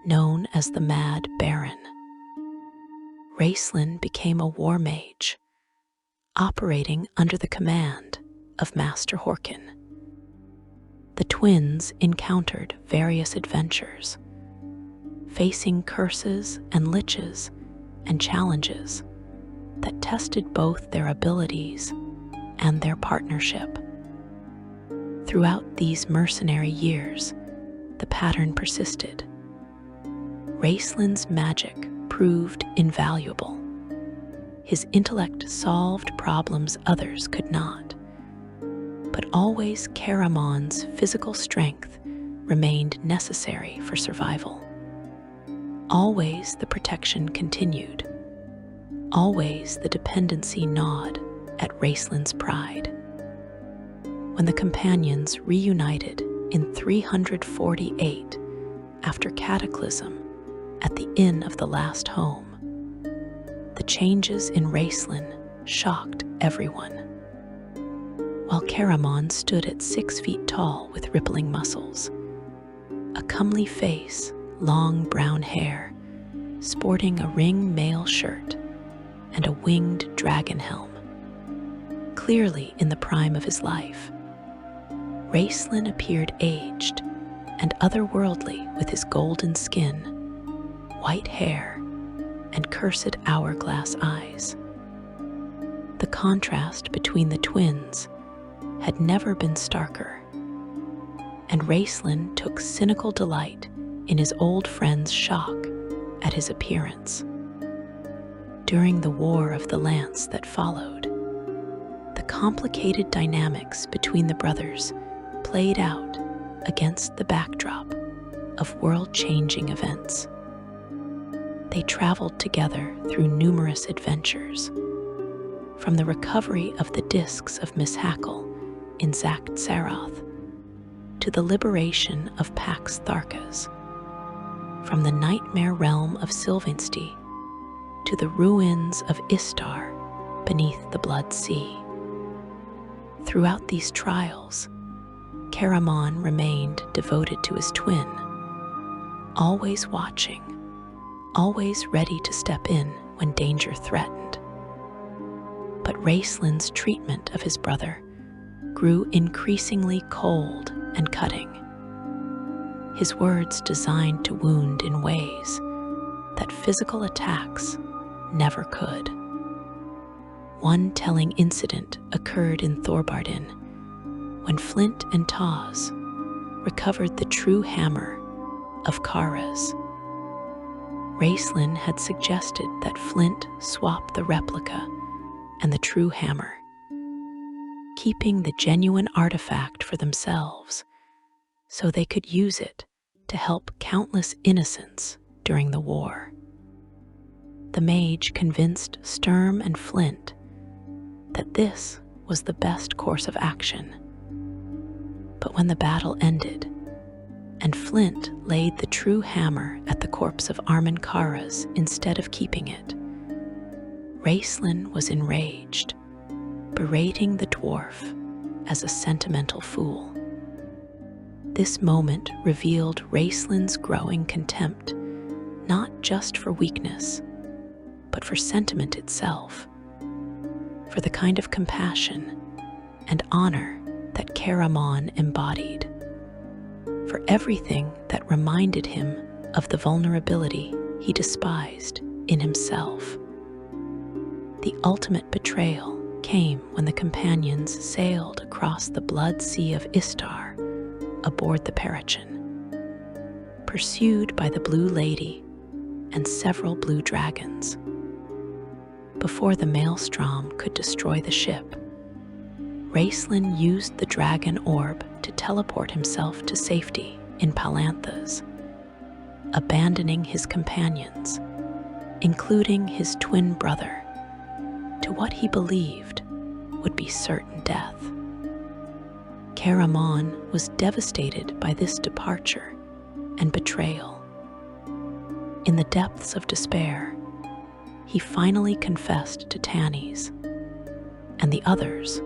known as the Mad Baron. Ristlin became a war mage, operating under the command of Master Horkin. The twins encountered various adventures, facing curses and liches and challenges that tested both their abilities and their partnership. Throughout these mercenary years, the pattern persisted. Ristlin's magic proved invaluable. His intellect solved problems others could not, but always Caramon's physical strength remained necessary for survival. Always the protection continued. Always the dependency gnawed at Ristlin's pride. When the companions reunited in 348 after Cataclysm at the Inn of the Last Home, the changes in Ristlin shocked everyone. While Caramon stood at 6 feet tall with rippling muscles, a comely face, long brown hair, sporting a ring mail shirt and a winged dragon helm, clearly in the prime of his life, Ristlin appeared aged and otherworldly with his golden skin, white hair, and cursed hourglass eyes. The contrast between the twins had never been starker, and Ristlin took cynical delight in his old friend's shock at his appearance. During the War of the Lance that followed, the complicated dynamics between the brothers played out against the backdrop of world-changing events. They traveled together through numerous adventures, from the recovery of the discs of Miss Hackle in Zacht Saroth to the liberation of Pax Tharkas, from the nightmare realm of Sylvanstein to the ruins of Istar beneath the Blood Sea. Throughout these trials, Caramon remained devoted to his twin, always watching, always ready to step in when danger threatened. But Ristlin's treatment of his brother grew increasingly cold and cutting, his words designed to wound in ways that physical attacks never could. One telling incident occurred in Thorbardin when Flint and Taz recovered the true hammer of Kara's. Ristlin had suggested that Flint swap the replica and the true hammer, keeping the genuine artifact for themselves so they could use it to help countless innocents during the war. The mage convinced Sturm and Flint that this was the best course of action. But when the battle ended, and Flint laid the true hammer at the corpse of Armenkaras instead of keeping it, Ristlin was enraged, berating the dwarf as a sentimental fool. This moment revealed Ristlin's growing contempt, not just for weakness, but for sentiment itself, for the kind of compassion and honor that Caramon embodied, for everything that reminded him of the vulnerability he despised in himself. The ultimate betrayal came when the companions sailed across the blood sea of Istar aboard the Parachin, pursued by the Blue Lady and several blue dragons. Before the maelstrom could destroy the ship, Ristlin used the dragon orb to teleport himself to safety in Palanthas, abandoning his companions, including his twin brother, to what he believed would be certain death. Caramon was devastated by this departure and betrayal. In the depths of despair, he finally confessed to Tannis and the others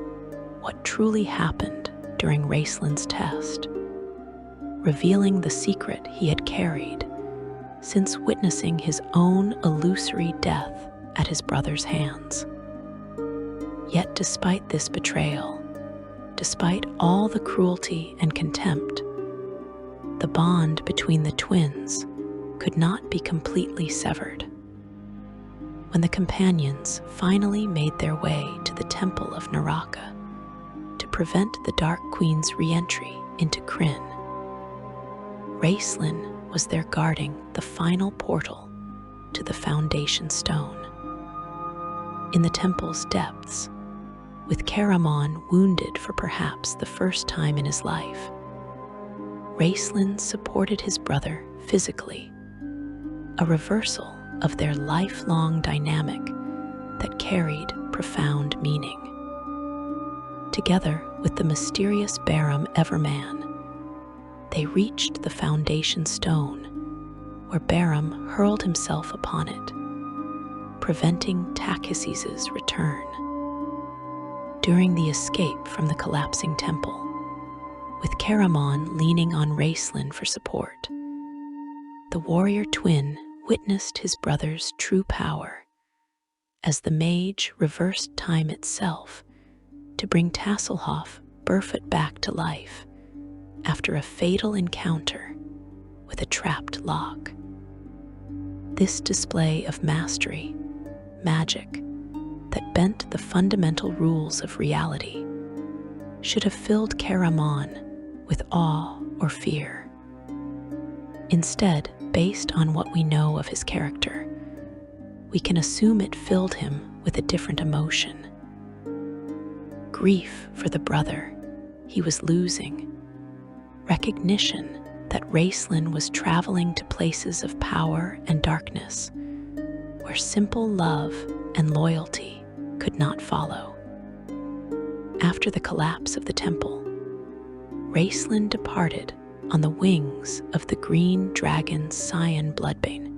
what truly happened during Ristlin's test, revealing the secret he had carried since witnessing his own illusory death at his brother's hands. Yet despite this betrayal, despite all the cruelty and contempt, the bond between the twins could not be completely severed. When the companions finally made their way to the Temple of Naraka to prevent the Dark Queen's re-entry into Kryn, Ristlin was there guarding the final portal to the Foundation Stone. In the temple's depths, with Caramon wounded for perhaps the first time in his life, Ristlin supported his brother physically, a reversal of their lifelong dynamic that carried profound meaning. Together with the mysterious Barum Everman, they reached the Foundation Stone, where Barum hurled himself upon it, preventing Takhis's return. During the escape from the collapsing temple, with Caramon leaning on Ristlin for support, the warrior twin witnessed his brother's true power as the mage reversed time itself to bring Tasselhoff Burfoot back to life after a fatal encounter with a trapped lock. This display of mastery, magic, that bent the fundamental rules of reality should have filled Caramon with awe or fear. Instead, based on what we know of his character, we can assume it filled him with a different emotion. Grief for the brother he was losing, recognition that Ristlin was traveling to places of power and darkness, where simple love and loyalty could not follow. After the collapse of the temple, Ristlin departed on the wings of the green dragon's Scion Bloodbane,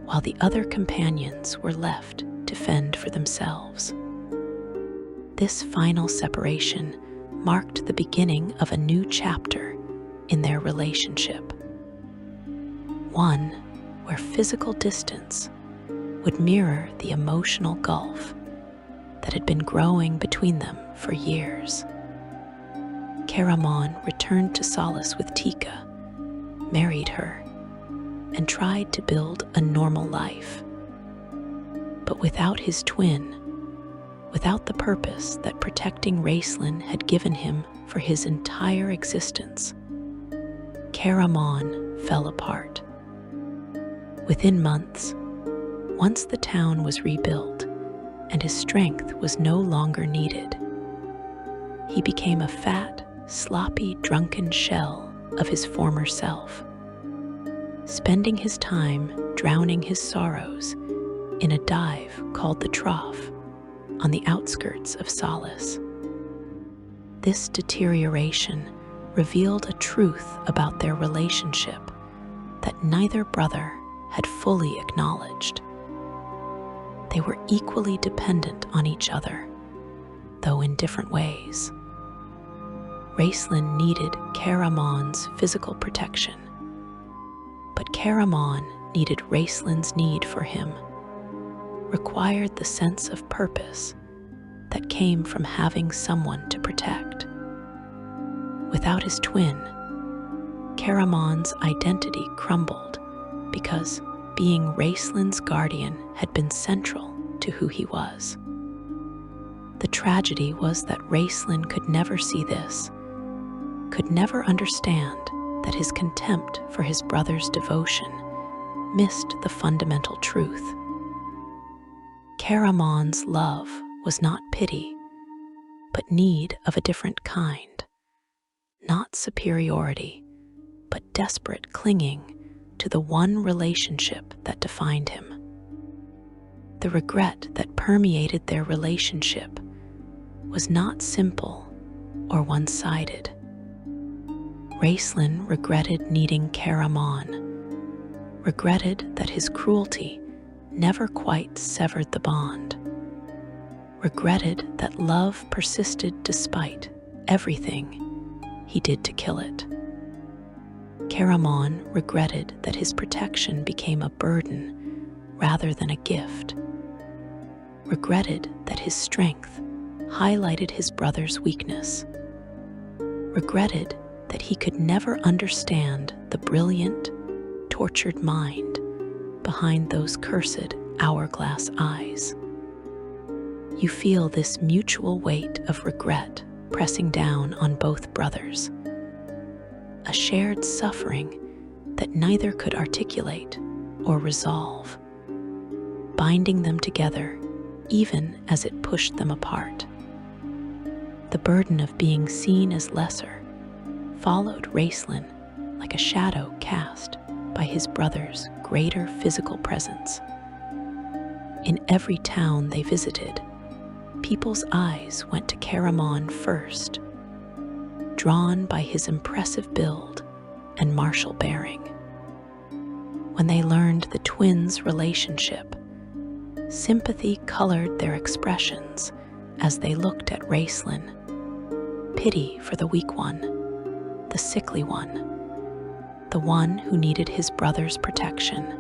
while the other companions were left to fend for themselves. This final separation marked the beginning of a new chapter in their relationship, one where physical distance would mirror the emotional gulf that had been growing between them for years. Caramon returned to solace with Tika, married her, and tried to build a normal life. But without his twin, without the purpose that protecting Ristlin had given him for his entire existence, Caramon fell apart. Within months, once the town was rebuilt and his strength was no longer needed, he became a fat, sloppy, drunken shell of his former self, spending his time drowning his sorrows in a dive called the Trough on the outskirts of Solace. This deterioration revealed a truth about their relationship that neither brother had fully acknowledged. They were equally dependent on each other, though in different ways. Ristlin needed Caramon's physical protection, but Caramon needed Ristlin's need for him, required the sense of purpose that came from having someone to protect. Without his twin, Caramon's identity crumbled because being Ristlin's guardian had been central to who he was. The tragedy was that Ristlin could never see this, could never understand that his contempt for his brother's devotion missed the fundamental truth. Caramon's love was not pity, but need of a different kind, not superiority, but desperate clinging to the one relationship that defined him. The regret that permeated their relationship was not simple or one-sided. Ristlin regretted needing Caramon, regretted that his cruelty never quite severed the bond, regretted that love persisted despite everything he did to kill it. Caramon regretted that his protection became a burden rather than a gift, regretted that his strength highlighted his brother's weakness, regretted that he could never understand the brilliant, tortured mind behind those cursed hourglass eyes. You feel this mutual weight of regret pressing down on both brothers, a shared suffering that neither could articulate or resolve, binding them together even as it pushed them apart. The burden of being seen as lesser followed Ristlin like a shadow cast by his brother's greater physical presence. In every town they visited, people's eyes went to Caramon first, drawn by his impressive build and martial bearing. When they learned the twins' relationship, sympathy colored their expressions as they looked at Ristlin. Pity for the weak one, the sickly one, the one who needed his brother's protection.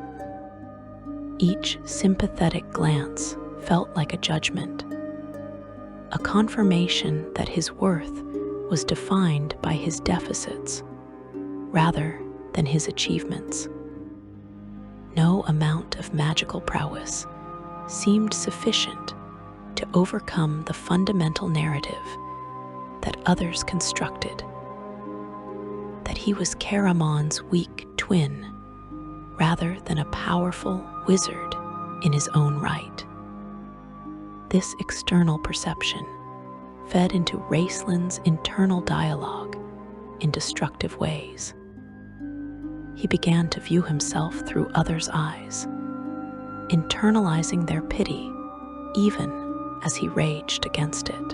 Each sympathetic glance felt like a judgment, a confirmation that his worth was defined by his deficits rather than his achievements. No amount of magical prowess seemed sufficient to overcome the fundamental narrative that others constructed, that he was Caramon's weak twin rather than a powerful wizard in his own right. This external perception fed into Ristlin's internal dialogue in destructive ways. He began to view himself through others' eyes, internalizing their pity even as he raged against it.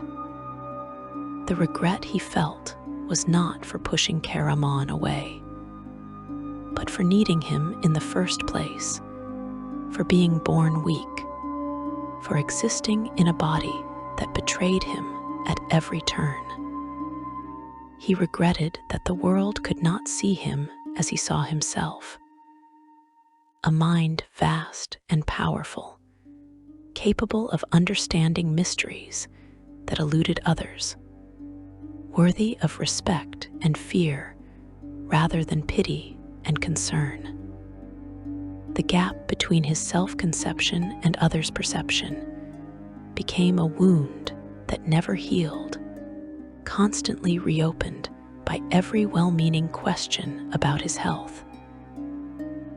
The regret he felt was not for pushing Caramon away, but for needing him in the first place, for being born weak, for existing in a body that betrayed him at every turn. He regretted that the world could not see him as he saw himself, a mind vast and powerful, capable of understanding mysteries that eluded others, worthy of respect and fear rather than pity and concern. The gap between his self-conception and others' perception became a wound that never healed, constantly reopened by every well-meaning question about his health,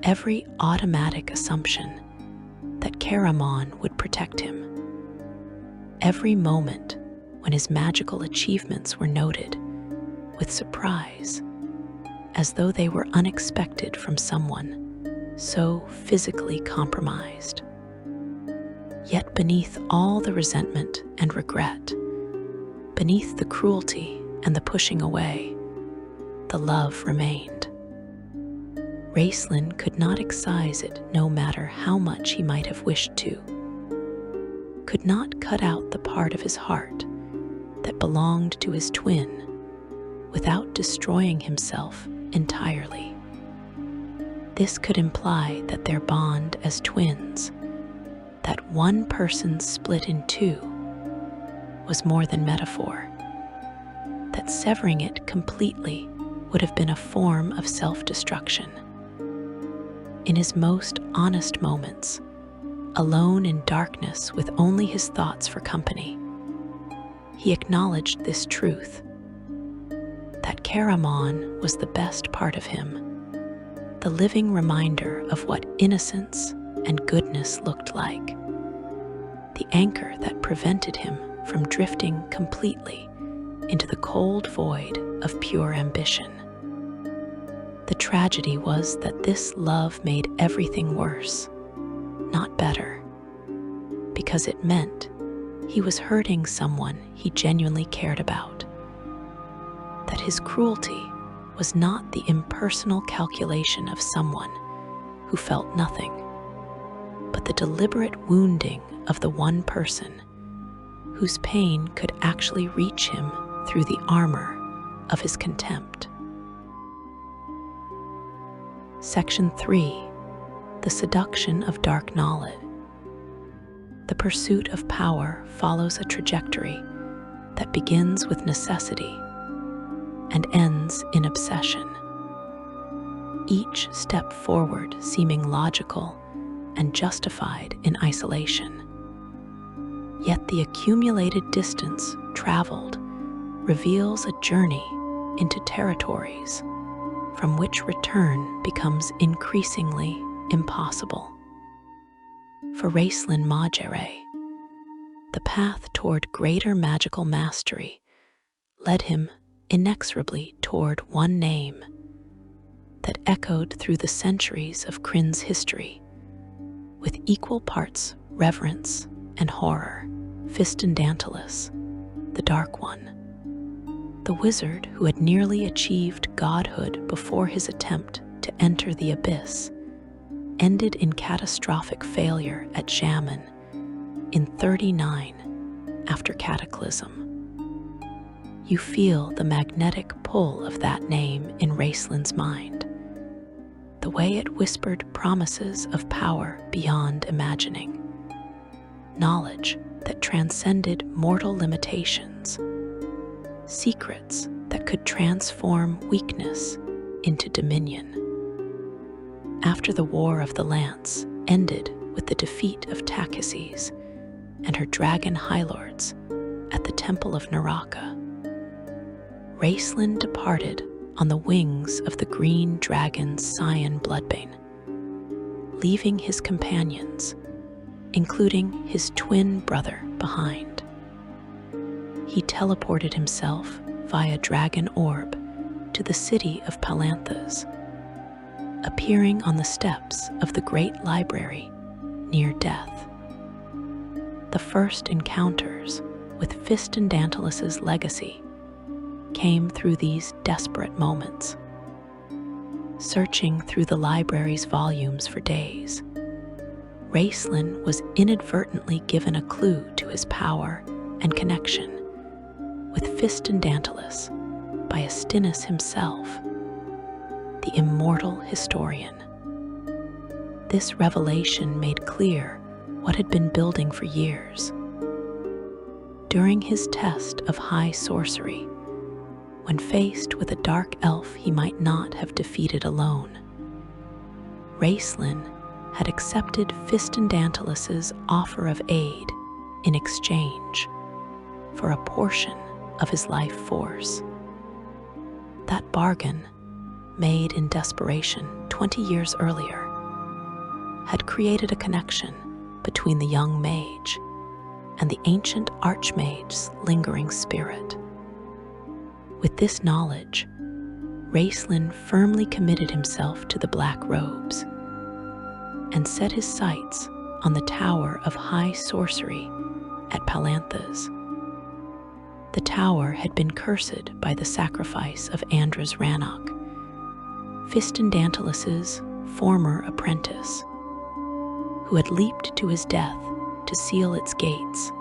every automatic assumption that Caramon would protect him, every moment when his magical achievements were noted with surprise, as though they were unexpected from someone so physically compromised. Yet beneath all the resentment and regret, beneath the cruelty and the pushing away, the love remained. Ristlin could not excise it no matter how much he might have wished to, could not cut out the part of his heart that belonged to his twin without destroying himself entirely. This could imply that their bond as twins, that one person split in two, was more than metaphor, that severing it completely would have been a form of self-destruction. In his most honest moments, alone in darkness with only his thoughts for company, he acknowledged this truth, that Caramon was the best part of him, the living reminder of what innocence and goodness looked like, the anchor that prevented him from drifting completely into the cold void of pure ambition. The tragedy was that this love made everything worse, not better, because it meant he was hurting someone he genuinely cared about, that his cruelty was not the impersonal calculation of someone who felt nothing, but the deliberate wounding of the one person whose pain could actually reach him through the armor of his contempt. Section 3. The Seduction of Dark Knowledge. The pursuit of power follows a trajectory that begins with necessity and ends in obsession, each step forward seeming logical and justified in isolation. Yet the accumulated distance traveled reveals a journey into territories from which return becomes increasingly impossible. For Ristlin Majere, the path toward greater magical mastery led him inexorably toward one name that echoed through the centuries of Kryn's history with equal parts reverence and horror. Fistandantilus, the Dark One, the wizard who had nearly achieved godhood before his attempt to enter the abyss ended in catastrophic failure at Shaman in 39 after Cataclysm. You feel the magnetic pull of that name in Ristlin's mind, the way it whispered promises of power beyond imagining, knowledge that transcended mortal limitations, secrets that could transform weakness into dominion. After the War of the Lance ended with the defeat of Takhises and her dragon highlords at the Temple of Naraka, Ristlin departed on the wings of the green dragon's Cyan bloodbane, leaving his companions, including his twin brother, behind. He teleported himself via dragon orb to the city of Palanthas, appearing on the steps of the great library near death. The first encounters with Fistandantilus's legacy came through these desperate moments. Searching through the library's volumes for days, Ristlin was inadvertently given a clue to his power and connection with Fistandantilus by Astinus himself, the immortal historian. This revelation made clear what had been building for years. During his test of high sorcery, when faced with a dark elf he might not have defeated alone, Ristlin had accepted Fistandantilus's offer of aid in exchange for a portion of his life force. That bargain, made in desperation 20 years earlier, had created a connection between the young mage and the ancient archmage's lingering spirit. With this knowledge, Ristlin firmly committed himself to the Black Robes and set his sights on the Tower of High Sorcery at Palanthas. The tower had been cursed by the sacrifice of Andras Rannoch, Fistandantilus's former apprentice, who had leaped to his death to seal its gates,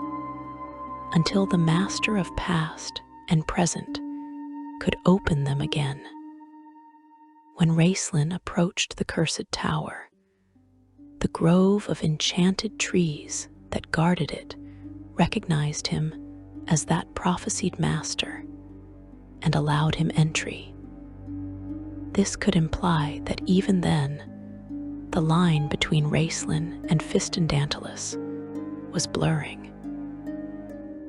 until the master of past and present could open them again. When Ristlin approached the cursed tower, the grove of enchanted trees that guarded it recognized him as that prophesied master and allowed him entry. This could imply that even then, the line between Ristlin and Fistandantilus was blurring,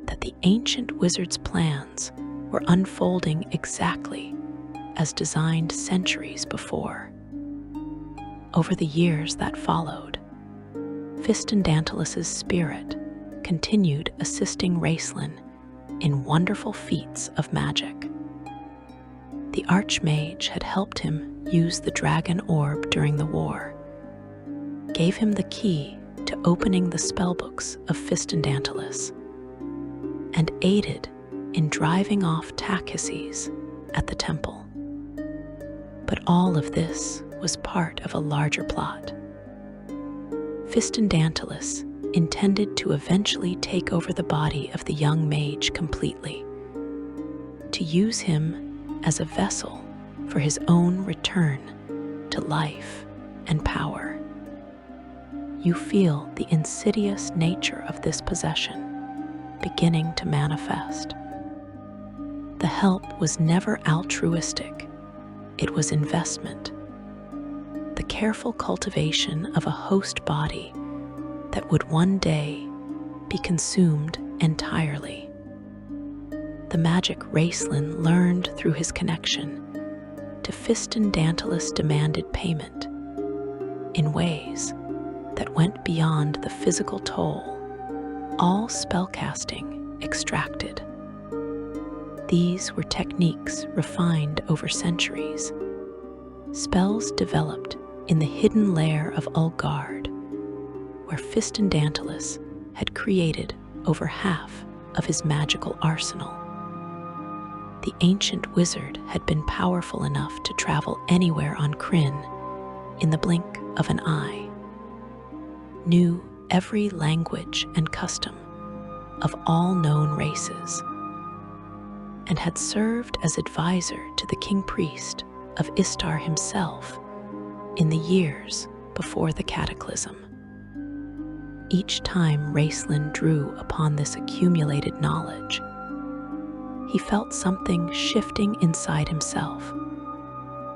that the ancient wizard's plans were unfolding exactly as designed centuries before. Over the years that followed, Fistandantilus's spirit continued assisting Ristlin in wonderful feats of magic. The Archmage had helped him use the dragon orb during the war, gave him the key to opening the spellbooks of Fistandantilus, and aided in driving off Takhises at the temple. But all of this was part of a larger plot. Fistandantilus intended to eventually take over the body of the young mage completely, to use him as a vessel for his own return to life and power. You feel the insidious nature of this possession beginning to manifest. The help was never altruistic, it was investment. The careful cultivation of a host body that would one day be consumed entirely. The magic Ristlin learned through his connection to Fistandantilus demanded payment in ways that went beyond the physical toll all spellcasting extracted. These were techniques refined over centuries, spells developed in the hidden lair of Ulgard, where Fistandantilus had created over half of his magical arsenal. The ancient wizard had been powerful enough to travel anywhere on Krynn in the blink of an eye, knew every language and custom of all known races, and had served as advisor to the king priest of Istar himself in the years before the cataclysm. Each time Ristlin drew upon this accumulated knowledge, he felt something shifting inside himself,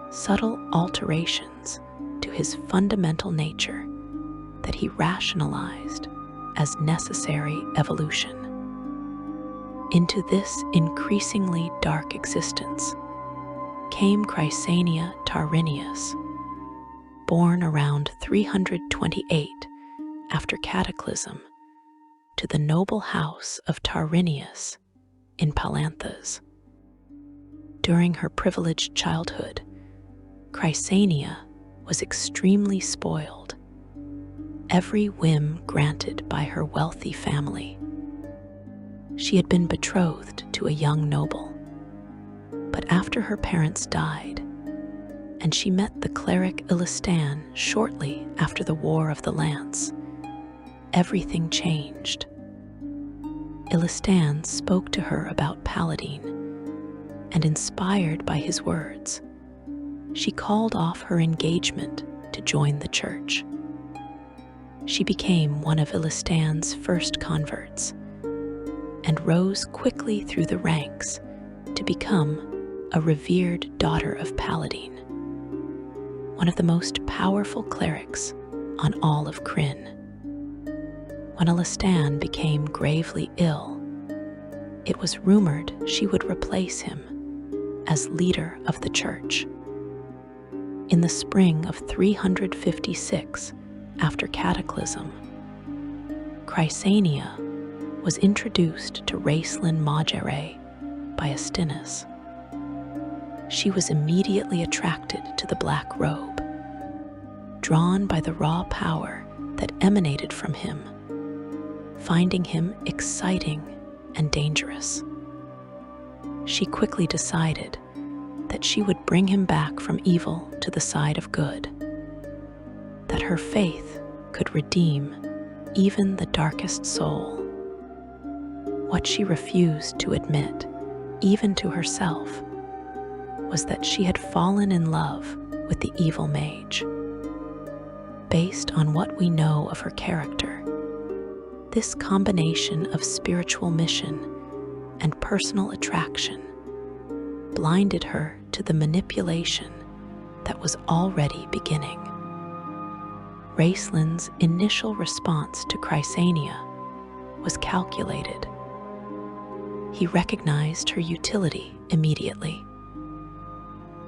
subtle alterations to his fundamental nature that he rationalized as necessary evolution. Into this increasingly dark existence came Crysania Tarinius, born around 328 after Cataclysm to the noble house of Tarinius in Palanthas. During her privileged childhood, Crysania was extremely spoiled, every whim granted by her wealthy family. She had been betrothed to a young noble, but after her parents died, and she met the cleric Ilistan shortly after the War of the Lance, everything changed. Ilistan spoke to her about Paladine, and inspired by his words, she called off her engagement to join the church. She became one of Ilistan's first converts, and rose quickly through the ranks to become a revered daughter of Paladine, one of the most powerful clerics on all of Krynn. When Ilistan became gravely ill, it was rumored she would replace him as leader of the church. In the spring of 356 after Cataclysm, Crysania was introduced to Ristlin Majere by Astinus. She was immediately attracted to the black robe, drawn by the raw power that emanated from him, finding him exciting and dangerous. she quickly decided that she would bring him back from evil to the side of good, that her faith could redeem even the darkest soul. What she refused to admit, even to herself, was that she had fallen in love with the evil mage. Based on what we know of her character, this combination of spiritual mission and personal attraction blinded her to the manipulation that was already beginning. Ristlin's initial response to Chrysania was calculated. He recognized her utility immediately.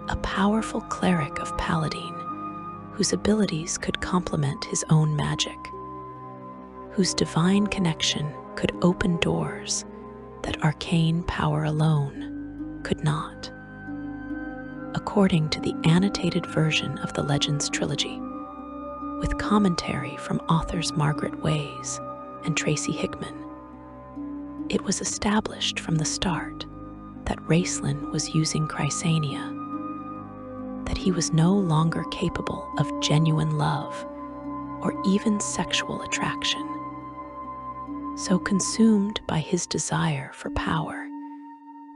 A powerful cleric of Paladine whose abilities could complement his own magic, whose divine connection could open doors that arcane power alone could not. According to the annotated version of the Legends trilogy, with commentary from authors Margaret Ways and Tracy Hickman, it was established from the start that Ristlin was using Chrysania, that he was no longer capable of genuine love or even sexual attraction, so consumed by his desire for power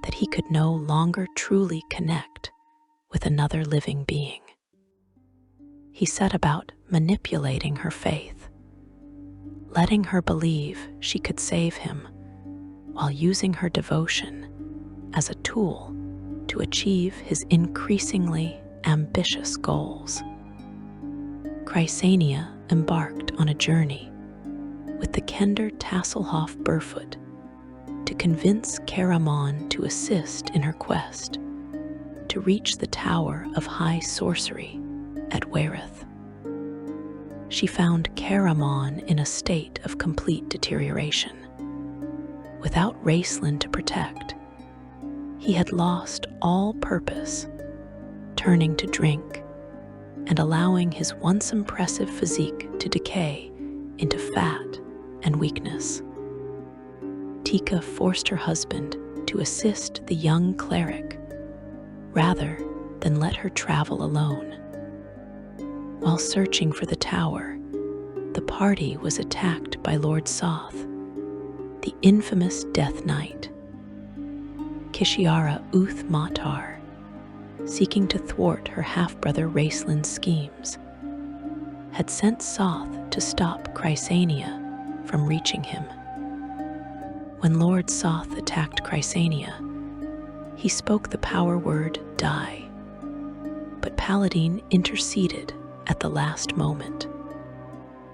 that he could no longer truly connect with another living being. He set about manipulating her faith, letting her believe she could save him while using her devotion as a tool to achieve his increasingly ambitious goals. Chrysania embarked on a journey with the Kender Tasselhoff Burfoot to convince Caramon to assist in her quest to reach the Tower of High Sorcery at Wereth. She found Caramon in a state of complete deterioration. Without Ristlin to protect, he had lost all purpose, turning to drink and allowing his once impressive physique to decay into fat and weakness. Tika forced her husband to assist the young cleric rather than let her travel alone. While searching for the tower, the party was attacked by Lord Soth, the infamous Death Knight. Kishiara Uth Matar, seeking to thwart her half-brother Ristlin's schemes, had sent Soth to stop Chrysania from reaching him. When Lord Soth attacked Chrysania, he spoke the power word die, but Paladine interceded at the last moment.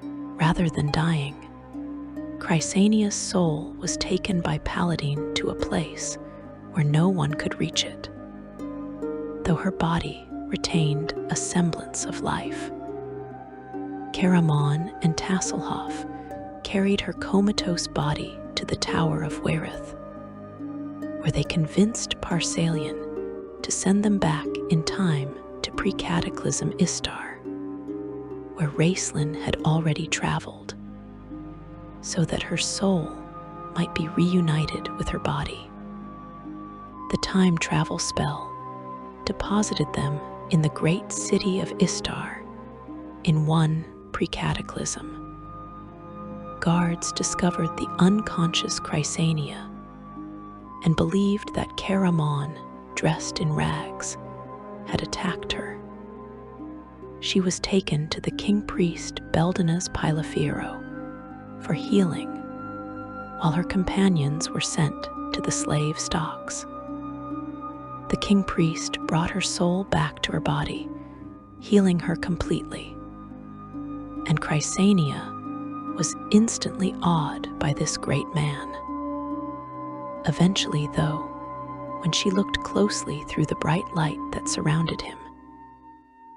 Rather than dying, Chrysania's soul was taken by Paladine to a place where no one could reach it, though her body retained a semblance of life. Caramon and Tasselhoff carried her comatose body to the Tower of Wereth, where they convinced Parsalian to send them back in time to pre-cataclysm Istar, where Ristlin had already traveled, so that her soul might be reunited with her body. The time travel spell deposited them in the great city of Istar in one pre-cataclysm. Guards discovered the unconscious Chrysania and believed that Caramon, dressed in rags, had attacked her. She was taken to the king priest Beldena's Pylophero for healing, while her companions were sent to the slave stocks. The king priest brought her soul back to her body, healing her completely, and Chrysania was instantly awed by this great man. Eventually, though, when she looked closely through the bright light that surrounded him,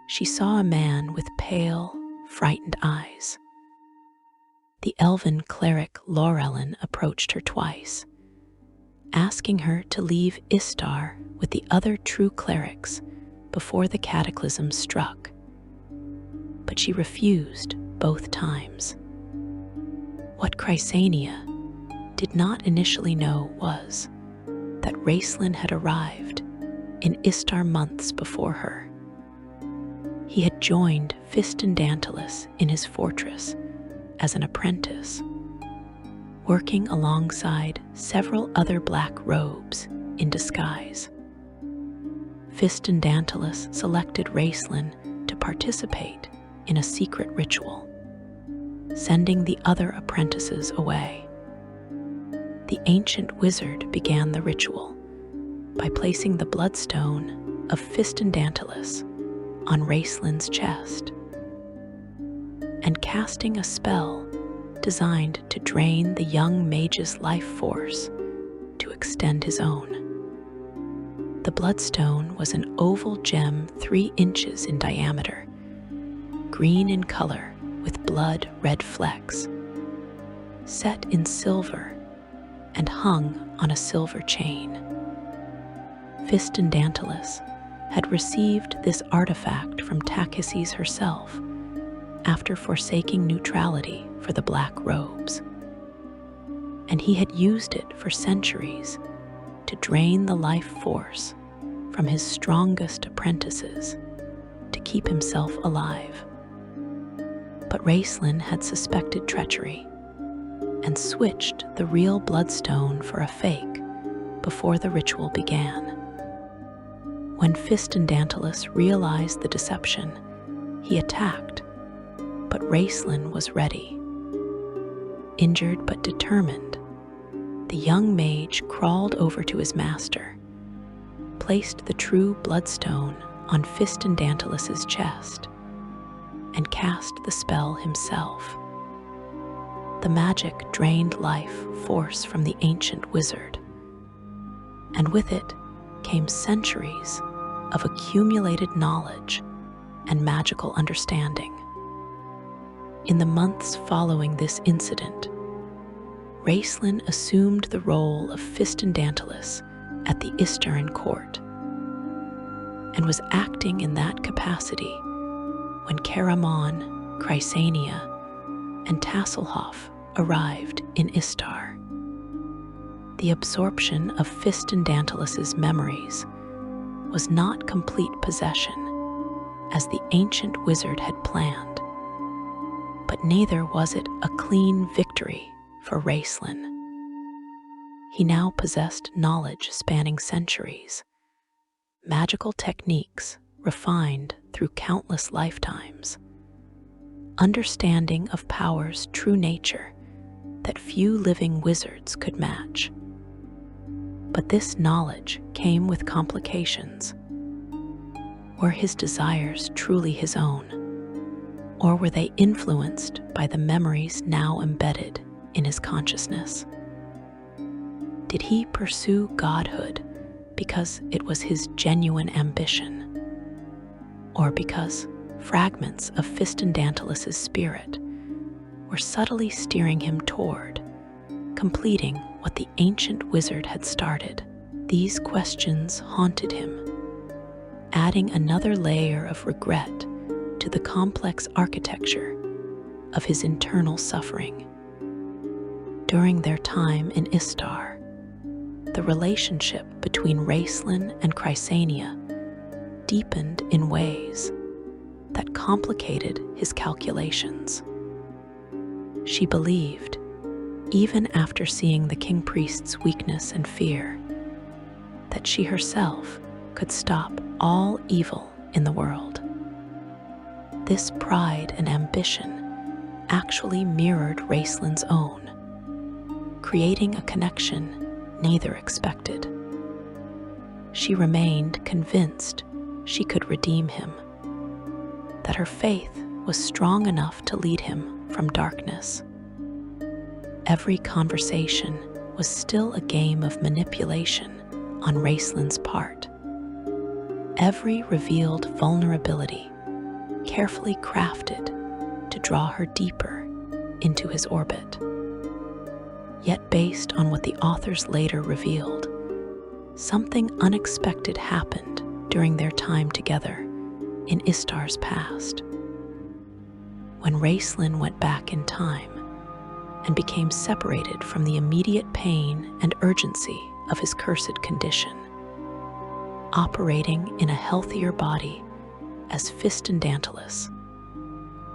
she saw a man with pale, frightened eyes. The elven cleric Laurelin approached her twice, asking her to leave Istar with the other true clerics before the cataclysm struck, but she refused both times. What Chrysania did not initially know was that Ristlin had arrived in Istar months before her. He had joined Fistandantilus in his fortress as an apprentice, working alongside several other black robes in disguise. Fistandantilus selected Ristlin to participate in a secret ritual, sending the other apprentices away. The ancient wizard began the ritual by placing the bloodstone of Fistandantilus on Ristlin's chest and casting a spell designed to drain the young mage's life force to extend his own. The bloodstone was an oval gem 3 inches in diameter, green in color with blood-red flecks, set in silver and hung on a silver chain. Fistandantilus had received this artifact from Takhisis herself after forsaking neutrality for the black robes, and he had used it for centuries to drain the life force from his strongest apprentices to keep himself alive. But Ristlin had suspected treachery and switched the real bloodstone for a fake before the ritual began. When Fistandantilus realized the deception, he attacked, but Ristlin was ready. Injured but determined, the young mage crawled over to his master, placed the true bloodstone on Fistandantilus's chest, and cast the spell himself. The magic drained life force from the ancient wizard, and with it came centuries of accumulated knowledge and magical understanding. In the months following this incident, Ristlin assumed the role of Fistandantilus at the Istaran court and was acting in that capacity when Caramon, Chrysania, and Tasselhoff arrived in Istar. The absorption of Fistandantilus's memories was not complete possession, as the ancient wizard had planned, but neither was it a clean victory for Ristlin. He now possessed knowledge spanning centuries, magical techniques refined through countless lifetimes, understanding of power's true nature that few living wizards could match. But this knowledge came with complications. Were his desires truly his own, or were they influenced by the memories now embedded in his consciousness? Did he pursue godhood because it was his genuine ambition, or because fragments of Fistandantilus's spirit were subtly steering him toward completing what the ancient wizard had started? These questions haunted him, adding another layer of regret to the complex architecture of his internal suffering. During their time in Istar, the relationship between Ristlin and Chrysania deepened in ways that complicated his calculations. She believed, even after seeing the king priest's weakness and fear, that she herself could stop all evil in the world. This pride and ambition actually mirrored Ristlin's own, creating a connection neither expected. She remained convinced she could redeem him, that her faith was strong enough to lead him from darkness. Every conversation was still a game of manipulation on Ristlin's part. Every revealed vulnerability carefully crafted to draw her deeper into his orbit. Yet based on what the authors later revealed, something unexpected happened during their time together in Istar's past. When Ristlin went back in time and became separated from the immediate pain and urgency of his cursed condition. Operating in a healthier body as Fistandantalus,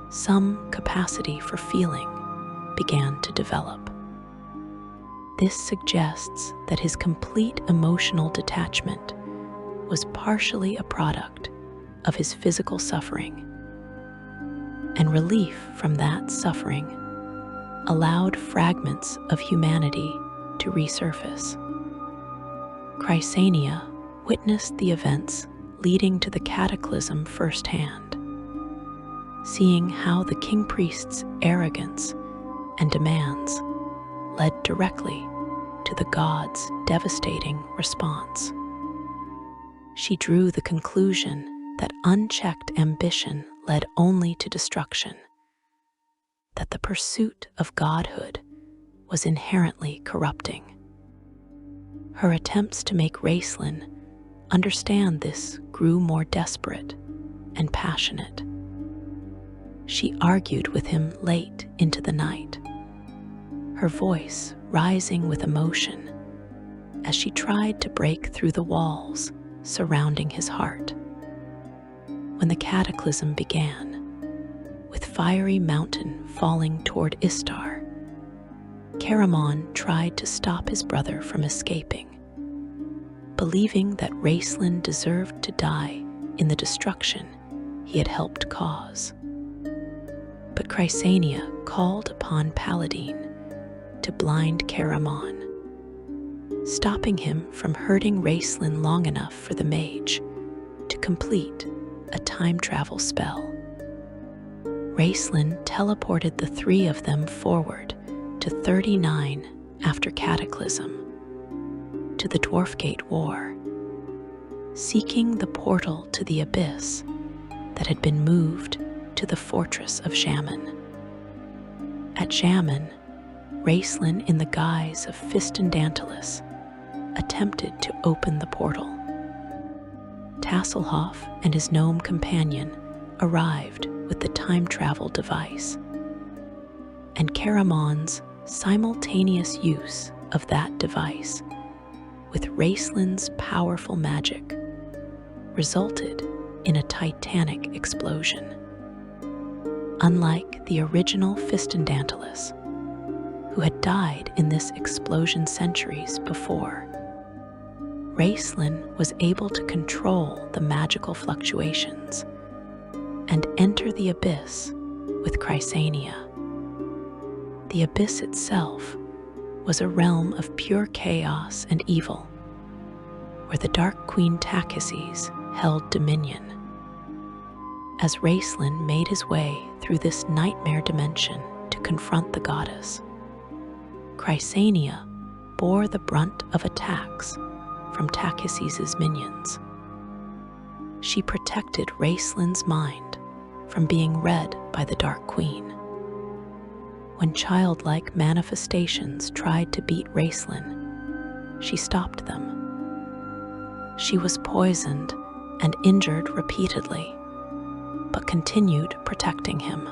some capacity for feeling began to develop. This suggests that his complete emotional detachment was partially a product of his physical suffering, and relief from that suffering allowed fragments of humanity to resurface. Chrysania witnessed the events leading to the cataclysm firsthand, seeing how the king priest's arrogance and demands led directly to the gods' devastating response. She drew the conclusion that unchecked ambition led only to destruction, that the pursuit of godhood was inherently corrupting. Her attempts to make Ristlin understand this grew more desperate and passionate. She argued with him late into the night, her voice rising with emotion as she tried to break through the walls surrounding his heart. When the cataclysm began, with fiery mountain falling toward Istar, Caramon tried to stop his brother from escaping, believing that Ristlin deserved to die in the destruction he had helped cause. But Chrysania called upon Paladine to blind Caramon, stopping him from hurting Ristlin long enough for the mage to complete a time travel spell. Ristlin teleported the three of them forward to 39 after Cataclysm, to the Dwarfgate War, seeking the portal to the abyss that had been moved to the fortress of Shaman. At Shaman, Ristlin, in the guise of Fistandantalus, attempted to open the portal. Tasselhoff and his gnome companion arrived with the time travel device, and Caramon's simultaneous use of that device with Ristlin's powerful magic resulted in a titanic explosion. Unlike the original Fistandantalus, who had died in this explosion centuries before, Ristlin was able to control the magical fluctuations and enter the abyss with Chrysania. The abyss itself was a realm of pure chaos and evil, where the Dark Queen Takhises held dominion. As Ristlin made his way through this nightmare dimension to confront the goddess, Chrysania bore the brunt of attacks from Takhises' minions. She protected Ristlin's mind from being read by the Dark Queen. When childlike manifestations tried to beat Ristlin, she stopped them. She was poisoned and injured repeatedly, but continued protecting him.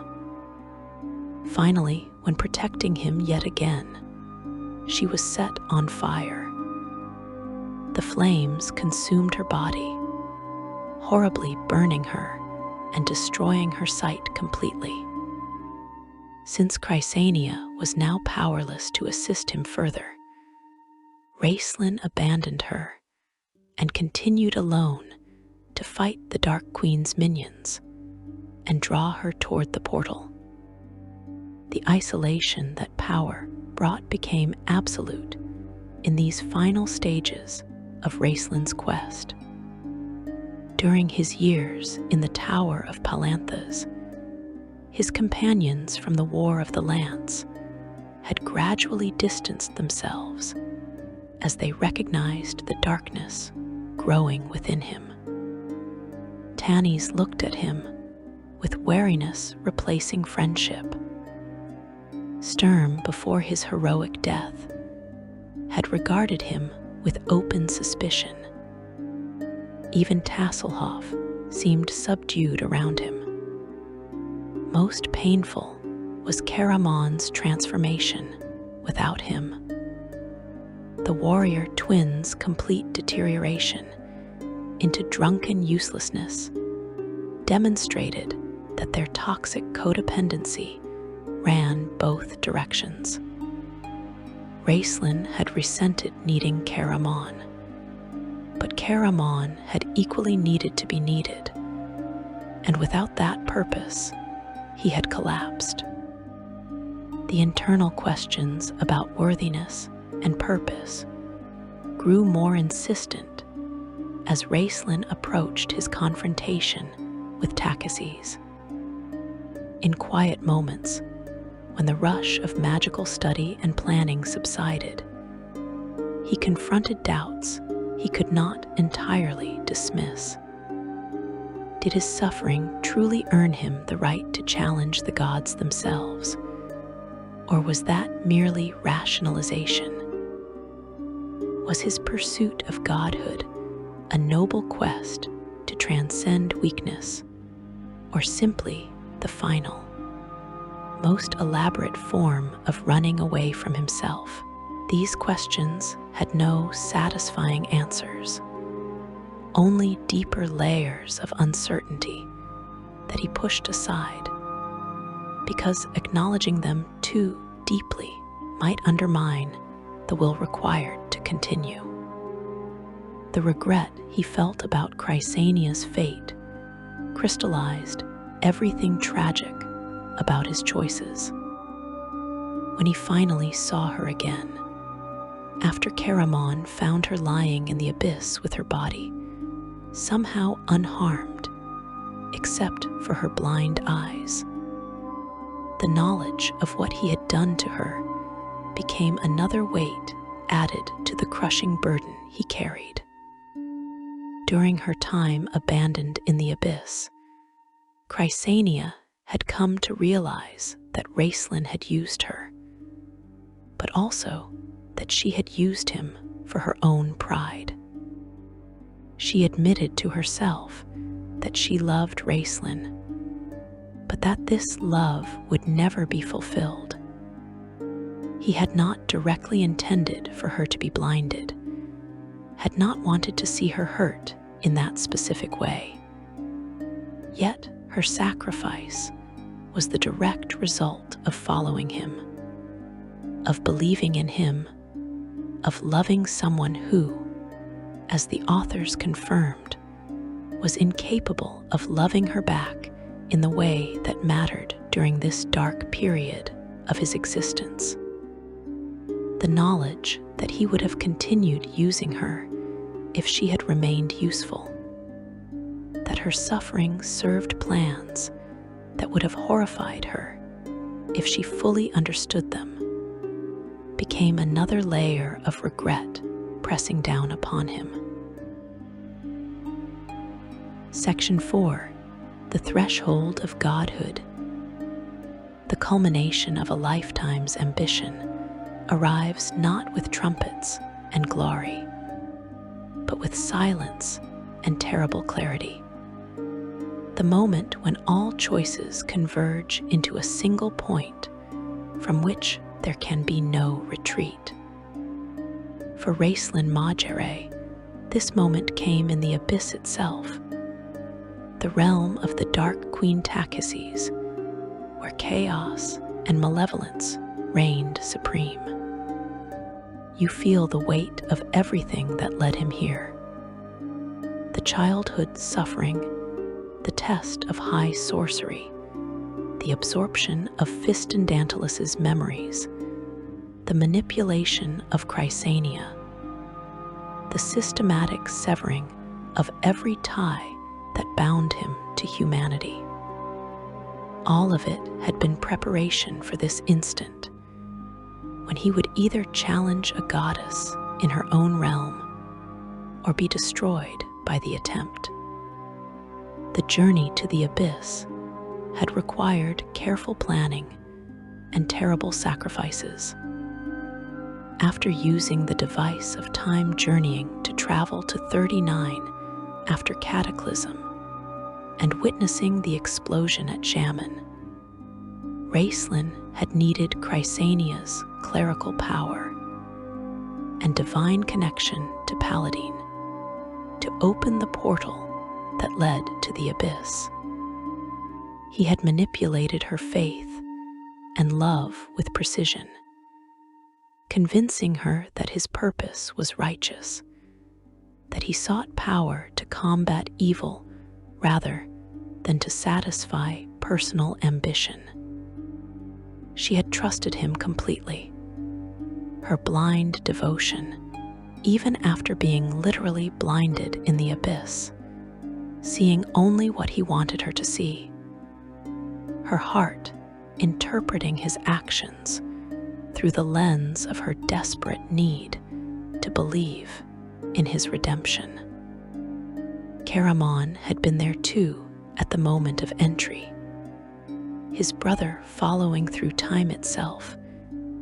Finally, when protecting him yet again, she was set on fire. The flames consumed her body, horribly burning her and destroying her sight completely. Since Chrysania was now powerless to assist him further, Ristlin abandoned her and continued alone to fight the Dark Queen's minions and draw her toward the portal. The isolation that power brought became absolute in these final stages of Ristlin's quest. During his years in the Tower of Palanthas, his companions from the War of the Lance had gradually distanced themselves as they recognized the darkness growing within him. Tannis looked at him with wariness replacing friendship. Sturm, before his heroic death, had regarded him with open suspicion. Even Tasselhoff seemed subdued around him. Most painful was Caramon's transformation without him. the warrior twins' complete deterioration into drunken uselessness demonstrated that their toxic codependency ran both directions. Ristlin had resented needing Caramon, but Caramon had equally needed to be needed, and without that purpose, he had collapsed. The internal questions about worthiness and purpose grew more insistent as Ristlin approached his confrontation with Takhises. In quiet moments, when the rush of magical study and planning subsided, he confronted doubts he could not entirely dismiss. Did his suffering truly earn him the right to challenge the gods themselves? Or was that merely rationalization? Was his pursuit of godhood a noble quest to transcend weakness, or simply the final, most elaborate form of running away from himself? These questions had no satisfying answers, only deeper layers of uncertainty that he pushed aside, because acknowledging them too deeply might undermine the will required to continue. The regret he felt about Chrysania's fate crystallized everything tragic about his choices. When he finally saw her again, after Caramon found her lying in the abyss with her body, somehow unharmed, except for her blind eyes, the knowledge of what he had done to her became another weight added to the crushing burden he carried. During her time abandoned in the abyss, Chrysania had come to realize that Ristlin had used her, but also that she had used him for her own pride. She admitted to herself that she loved Ristlin, but that this love would never be fulfilled. He had not directly intended for her to be blinded, had not wanted to see her hurt in that specific way. Yet her sacrifice was the direct result of following him, of believing in him, of loving someone who, as the authors confirmed, was incapable of loving her back in the way that mattered during this dark period of his existence. The knowledge that he would have continued using her if she had remained useful, that her suffering served plans that would have horrified her if she fully understood them, became another layer of regret pressing down upon him. Section 4. The Threshold of Godhood. The culmination of a lifetime's ambition arrives not with trumpets and glory, but with silence and terrible clarity. The moment when all choices converge into a single point from which there can be no retreat. For Ristlin Majere, this moment came in the abyss itself, the realm of the dark Queen Takhises, where chaos and malevolence reigned supreme. You feel the weight of everything that led him here. The childhood suffering, the test of high sorcery, the absorption of Fistandantalus's memories, the manipulation of Chrysania, the systematic severing of every tie that bound him to humanity. All of it had been preparation for this instant, when he would either challenge a goddess in her own realm or be destroyed by the attempt. The journey to the abyss had required careful planning and terrible sacrifices. After using the device of time journeying to travel to 39 after Cataclysm and witnessing the explosion at Shaman, Ristlin had needed Chrysania's clerical power, and divine connection to Paladine to open the portal that led to the abyss. He had manipulated her faith and love with precision, convincing her that his purpose was righteous, that he sought power to combat evil rather than to satisfy personal ambition. She had trusted him completely. Her blind devotion, even after being literally blinded in the abyss, seeing only what he wanted her to see. Her heart interpreting his actions through the lens of her desperate need to believe in his redemption. Caramon had been there too at the moment of entry, his brother following through time itself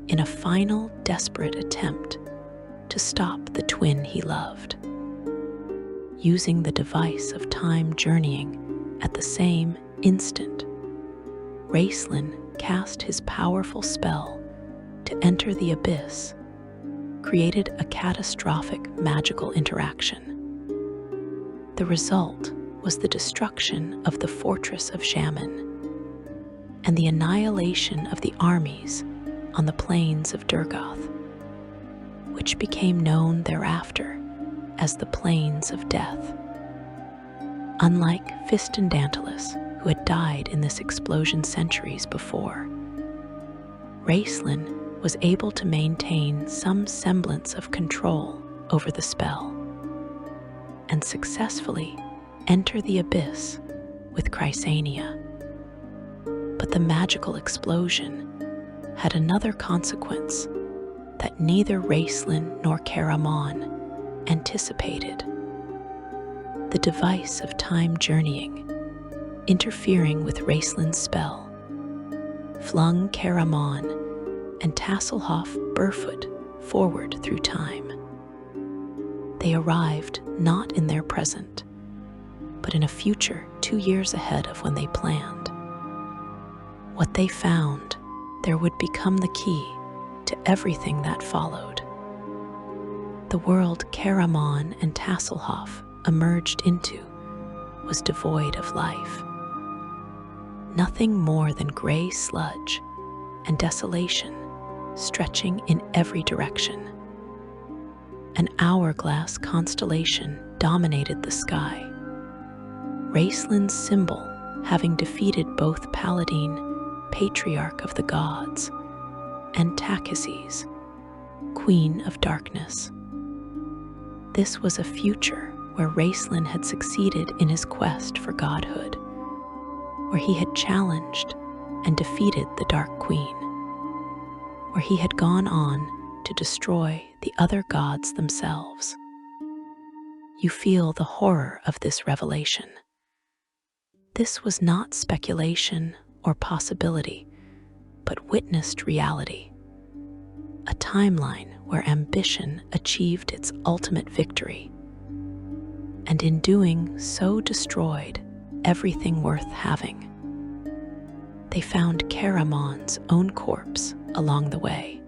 in a final desperate attempt to stop the twin he loved. Using the device of time journeying at the same instant, Ristlin cast his powerful spell to enter the abyss, created a catastrophic magical interaction. The result was the destruction of the fortress of Shaman and the annihilation of the armies on the plains of Durgoth, which became known thereafter as the Plains of Death. Unlike Fistandantilus, who had died in this explosion centuries before, Ristlin was able to maintain some semblance of control over the spell and successfully enter the abyss with Chrysania. But the magical explosion had another consequence that neither Ristlin nor Caramon anticipated. The device of time journeying, interfering with Ristlin's spell, flung Caramon and Tasselhoff barefoot forward through time. They arrived not in their present, but in a future 2 years ahead of when they planned. What they found there would become the key to everything that followed. The world Caramon and Tasselhoff emerged into was devoid of life. Nothing more than gray sludge and desolation stretching in every direction. An hourglass constellation dominated the sky, Ristlin's symbol having defeated both Paladine, Patriarch of the Gods, and Takhises, Queen of Darkness. This was a future where Ristlin had succeeded in his quest for godhood, where he had challenged and defeated the Dark Queen, where he had gone on to destroy the other gods themselves. You feel the horror of this revelation. This was not speculation or possibility, but witnessed reality. A timeline where ambition achieved its ultimate victory, and in doing so destroyed everything worth having. They found Caramon's own corpse along the way,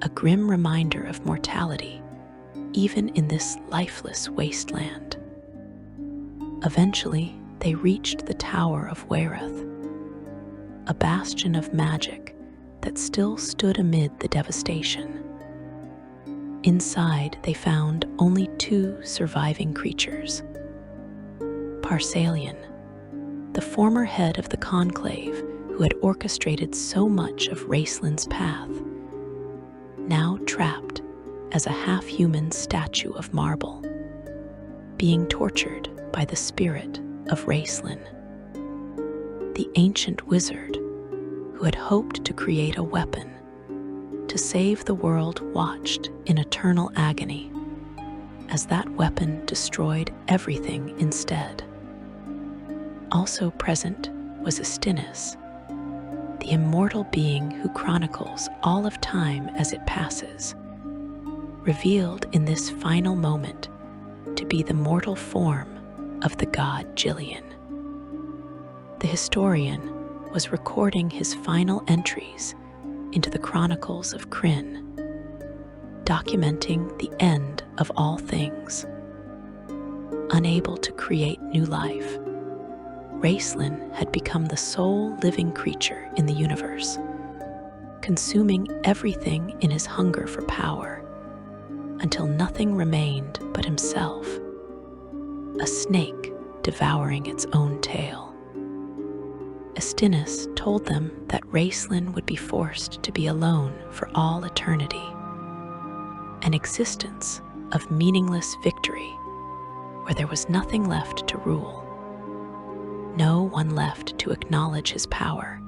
a grim reminder of mortality even in this lifeless wasteland. Eventually, they reached the Tower of Wereth, a bastion of magic that still stood amid the devastation. Inside, they found only 2 surviving creatures. Parsalian, the former head of the Conclave who had orchestrated so much of Ristlin's path, now trapped as a half-human statue of marble, being tortured by the spirit of Ristlin. The ancient wizard who had hoped to create a weapon to save the world watched in eternal agony as that weapon destroyed everything instead. Also present was Astinus, the immortal being who chronicles all of time as it passes, revealed in this final moment to be the mortal form of the god Gillian. The historian was recording his final entries into the chronicles of Krynn, documenting the end of all things. Unable to create new life, Ristlin had become the sole living creature in the universe, consuming everything in his hunger for power, until nothing remained but himself, a snake devouring its own tail. Estinus told them that Ristlin would be forced to be alone for all eternity, an existence of meaningless victory where there was nothing left to rule, no one left to acknowledge his power,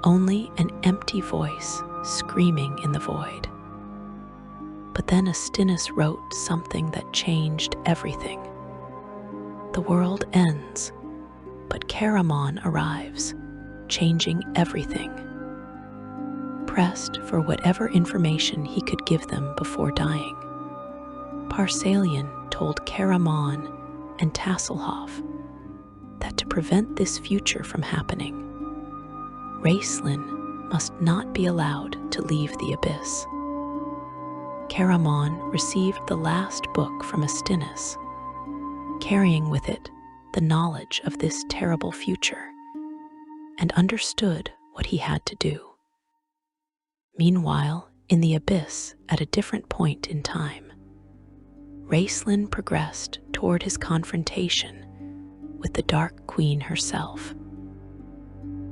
only an empty voice screaming in the void. But then Estinus wrote something that changed everything. The world ends, but Caramon arrives, changing everything. Pressed for whatever information he could give them before dying, Parsalian told Caramon and Tasselhoff that to prevent this future from happening, Ristlin must not be allowed to leave the abyss. Caramon received the last book from Estinus, carrying with it the knowledge of this terrible future, and understood what he had to do. Meanwhile, in the abyss at a different point in time, Ristlin progressed toward his confrontation with the Dark Queen herself.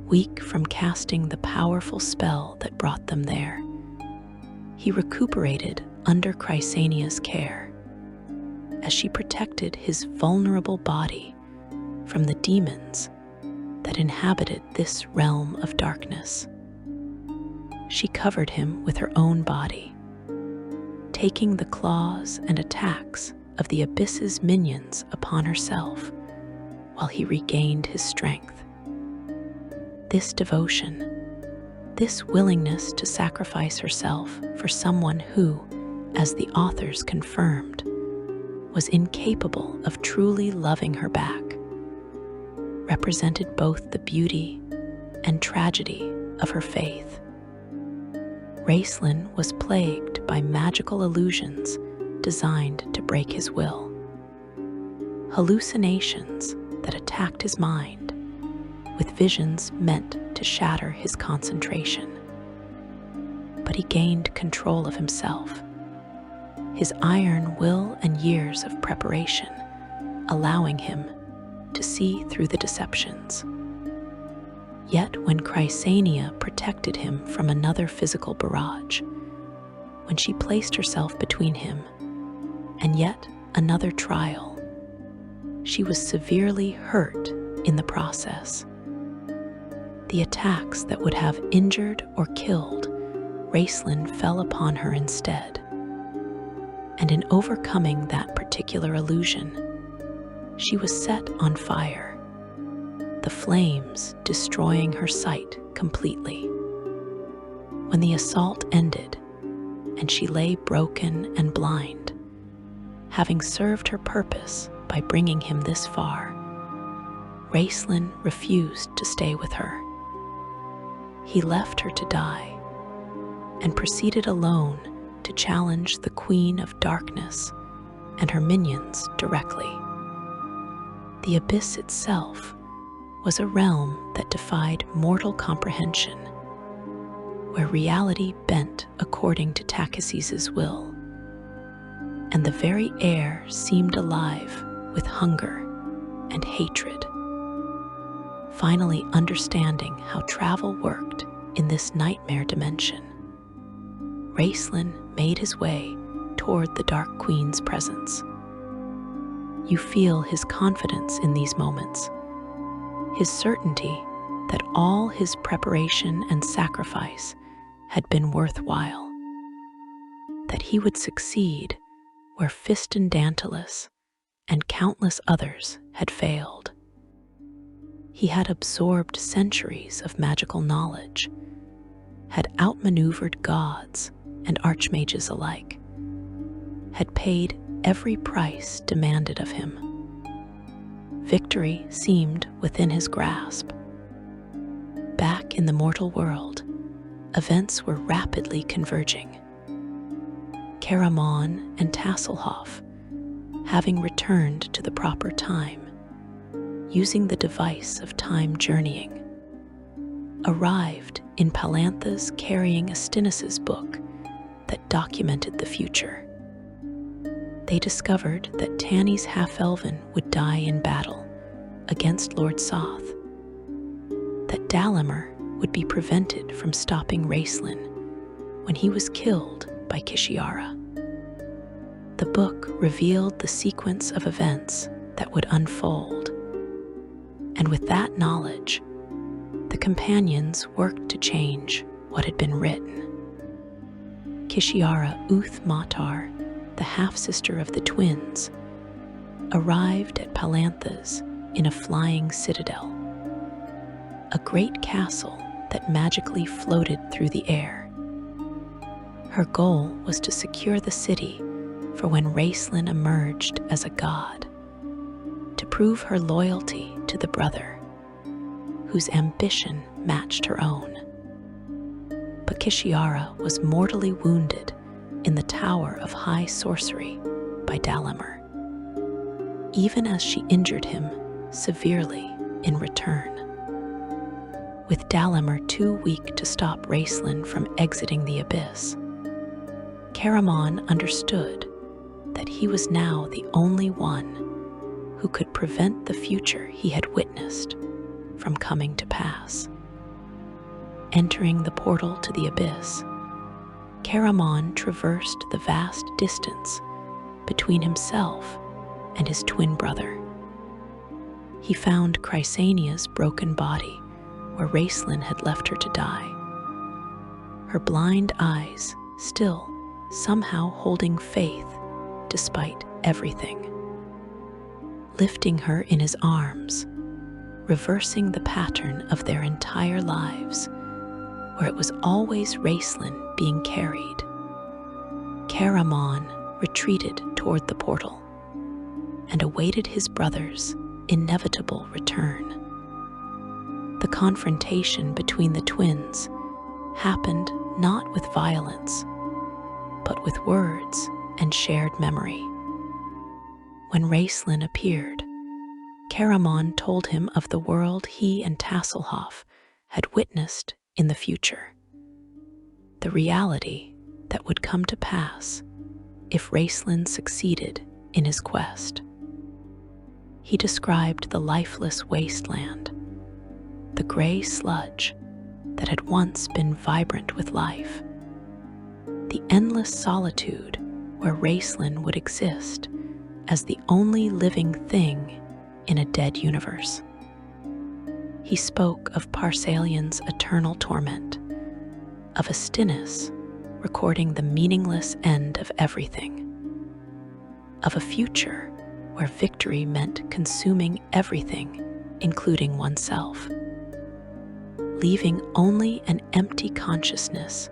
Weak from casting the powerful spell that brought them there, he recuperated under Chrysania's care, as she protected his vulnerable body from the demons that inhabited this realm of darkness. She covered him with her own body, taking the claws and attacks of the abyss's minions upon herself while he regained his strength. This devotion, this willingness to sacrifice herself for someone who, as the authors confirmed, was incapable of truly loving her back, represented both the beauty and tragedy of her faith. Ristlin was plagued by magical illusions designed to break his will, hallucinations that attacked his mind, with visions meant to shatter his concentration. But he gained control of himself, his iron will and years of preparation allowing him to see through the deceptions. Yet when Chrysania protected him from another physical barrage, when she placed herself between him and yet another trial, she was severely hurt in the process. The attacks that would have injured or killed Ristlin fell upon her instead, and in overcoming that particular illusion, she was set on fire, the flames destroying her sight completely. When the assault ended, and she lay broken and blind, having served her purpose by bringing him this far, Ristlin refused to stay with her. He left her to die, and proceeded alone to challenge the Queen of Darkness and her minions directly. The abyss itself was a realm that defied mortal comprehension, where reality bent according to Tachys's will, and the very air seemed alive with hunger and hatred. Finally understanding how travel worked in this nightmare dimension, Ristlin made his way toward the Dark Queen's presence. You feel his confidence in these moments, his certainty that all his preparation and sacrifice had been worthwhile, that he would succeed where Fistandantilus and countless others had failed. He had absorbed centuries of magical knowledge, had outmaneuvered gods and archmages alike, had paid every price demanded of him. Victory seemed within his grasp. Back in the mortal world, events were rapidly converging. Caramon and Tasselhoff, having returned to the proper time, using the device of time journeying, arrived in Palanthas carrying Astinis's book that documented the future. They discovered that Tanni's half-elven would die in battle against Lord Soth, that Dalimer would be prevented from stopping Ristlin when he was killed by Kishiara. The book revealed the sequence of events that would unfold, and with that knowledge, the companions worked to change what had been written. Kishiara Uth Matar, the half-sister of the twins, arrived at Palanthas in a flying citadel, a great castle that magically floated through the air. Her goal was to secure the city for when Ristlin emerged as a god, to prove her loyalty to the brother, whose ambition matched her own. But Kishiara was mortally wounded in the Tower of High Sorcery by Dalimer, even as she injured him severely in return. With Dalimer too weak to stop Ristlin from exiting the abyss, Caramon understood that he was now the only one who could prevent the future he had witnessed from coming to pass. Entering the portal to the abyss, Caramon traversed the vast distance between himself and his twin brother. He found Chrysania's broken body where Ristlin had left her to die, her blind eyes still somehow holding faith despite everything. Lifting her in his arms, reversing the pattern of their entire lives, where it was always Ristlin being carried, Caramon retreated toward the portal and awaited his brother's inevitable return. The confrontation between the twins happened not with violence, but with words and shared memory. When Ristlin appeared, Caramon told him of the world he and Tasselhoff had witnessed in the future, the reality that would come to pass if Ristlin succeeded in his quest. He described the lifeless wasteland, the gray sludge that had once been vibrant with life, the endless solitude where Ristlin would exist as the only living thing in a dead universe. He spoke of Parsalian's eternal torment, of Astinis recording the meaningless end of everything, of a future where victory meant consuming everything, including oneself, leaving only an empty consciousness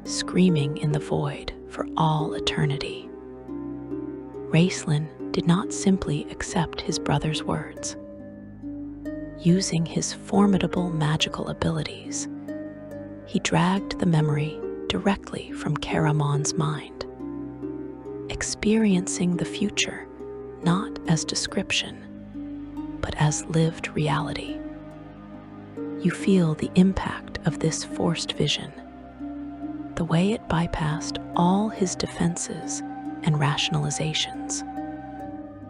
screaming in the void for all eternity. Ristlin did not simply accept his brother's words. Using his formidable magical abilities, he dragged the memory directly from Caramon's mind, experiencing the future not as description, but as lived reality. You feel the impact of this forced vision, the way it bypassed all his defenses and rationalizations,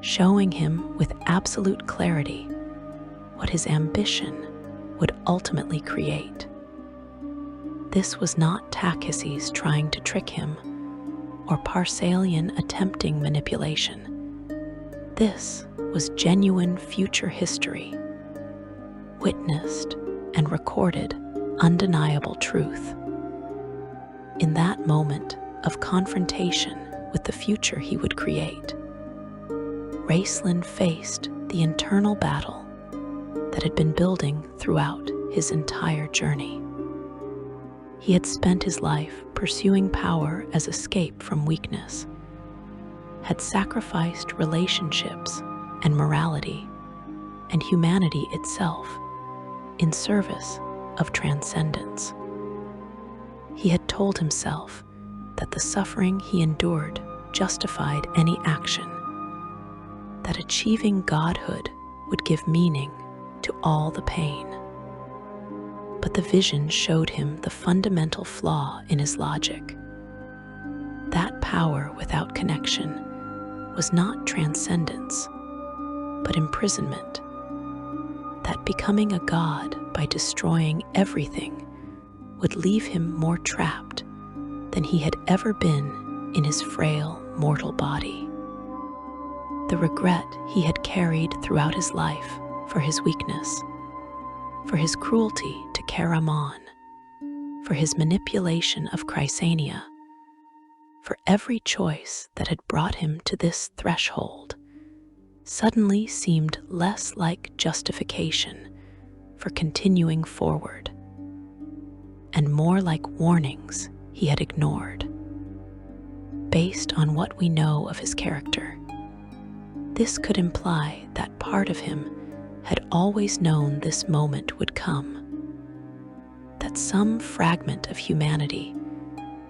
showing him with absolute clarity what his ambition would ultimately create. This was not Takhises trying to trick him or Parsalian attempting manipulation. This was genuine future history, witnessed and recorded undeniable truth. In that moment of confrontation with the future he would create, Ristlin faced the internal battle that had been building throughout his entire journey. He had spent his life pursuing power as escape from weakness, had sacrificed relationships and morality and humanity itself in service of transcendence. He had told himself that the suffering he endured justified any action, that achieving godhood would give meaning to all the pain. But the vision showed him the fundamental flaw in his logic. That power without connection was not transcendence, but imprisonment. That becoming a god by destroying everything would leave him more trapped than he had ever been in his frail mortal body. The regret he had carried throughout his life for his weakness, for his cruelty to Karaman, for his manipulation of Chrysania, for every choice that had brought him to this threshold, suddenly seemed less like justification for continuing forward, and more like warnings he had ignored. Based on what we know of his character, this could imply that part of him had always known this moment would come, that some fragment of humanity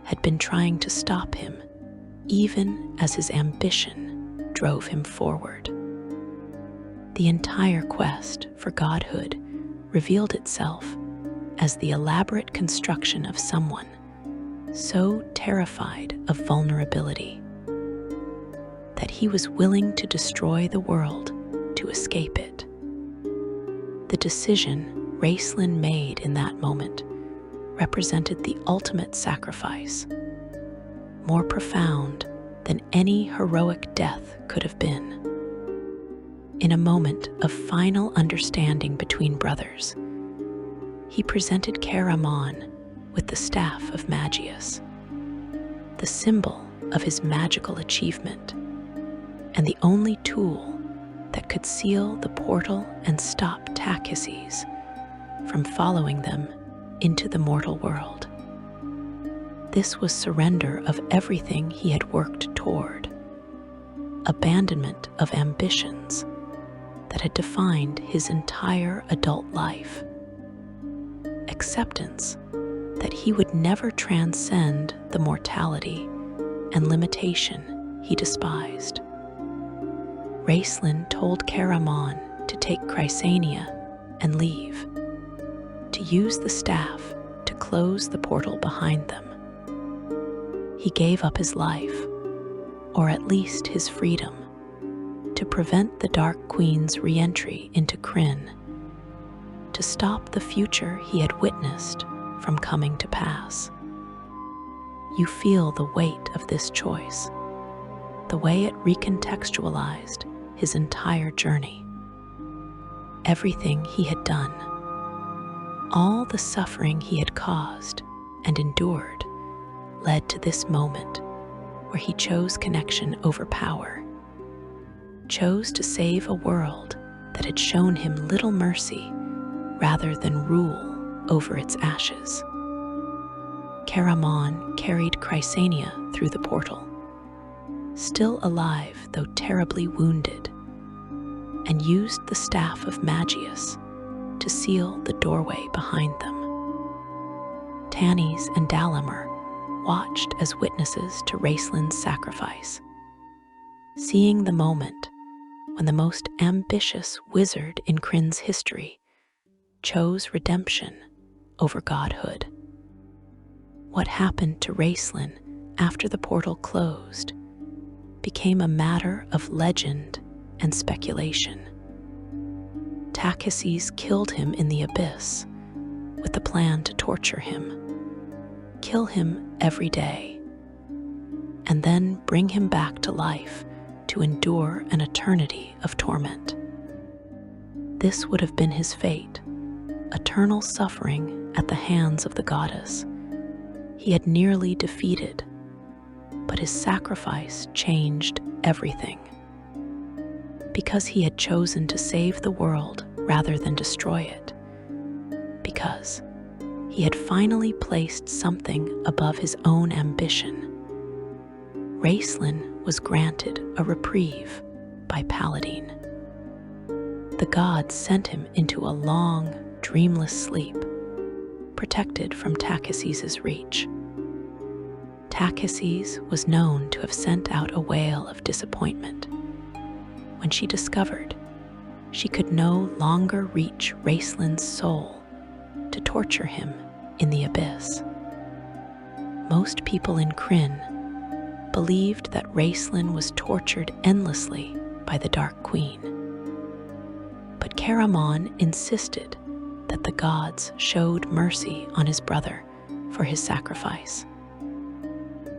had been trying to stop him even as his ambition drove him forward. The entire quest for godhood revealed itself as the elaborate construction of someone so terrified of vulnerability that he was willing to destroy the world to escape it. The decision Ristlin made in that moment represented the ultimate sacrifice, more profound than any heroic death could have been. In a moment of final understanding between brothers, he presented Karaman with the staff of Magius, the symbol of his magical achievement, and the only tool that could seal the portal and stop Takhises from following them into the mortal world. This was surrender of everything he had worked toward, abandonment of ambitions that had defined his entire adult life, acceptance that he would never transcend the mortality and limitation he despised. Ristlin told Karaman to take Chrysania and leave, to use the staff to close the portal behind them. He gave up his life, or at least his freedom, to prevent the Dark Queen's re-entry into Kryn, to stop the future he had witnessed from coming to pass. You feel the weight of this choice, the way it recontextualized his entire journey. Everything he had done, all the suffering he had caused and endured, led to this moment where he chose connection over power, chose to save a world that had shown him little mercy rather than rule over its ashes. Karaman carried Chrysania through the portal, still alive though terribly wounded, and used the staff of Magius to seal the doorway behind them. Tanis and Dalimer watched as witnesses to Ristlin's sacrifice, seeing the moment when the most ambitious wizard in Kryn's history chose redemption over godhood. What happened to Ristlin after the portal closed became a matter of legend and speculation. Takhises killed him in the abyss with the plan to torture him, kill him every day, and then bring him back to life to endure an eternity of torment. This would have been his fate, eternal suffering at the hands of the goddess he had nearly defeated, but his sacrifice changed everything. Because he had chosen to save the world rather than destroy it, because he had finally placed something above his own ambition, Ristlin was granted a reprieve by Paladine. The gods sent him into a long, dreamless sleep, protected from Takhises' reach. Tachysses was known to have sent out a wail of disappointment when she discovered she could no longer reach Ristlin's soul to torture him in the abyss. Most people in Kryn believed that Ristlin was tortured endlessly by the Dark Queen. But Caramon insisted that the gods showed mercy on his brother for his sacrifice.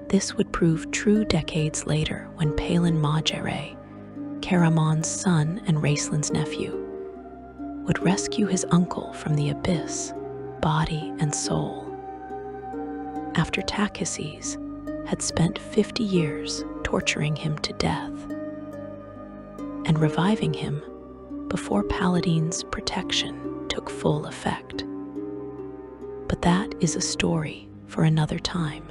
This would prove true decades later when Ristlin Majere, Caramon's son and Ristlin's nephew, would rescue his uncle from the abyss, body and soul. After Tachysses had spent 50 years torturing him to death and reviving him before Paladine's protection took full effect. But that is a story for another time.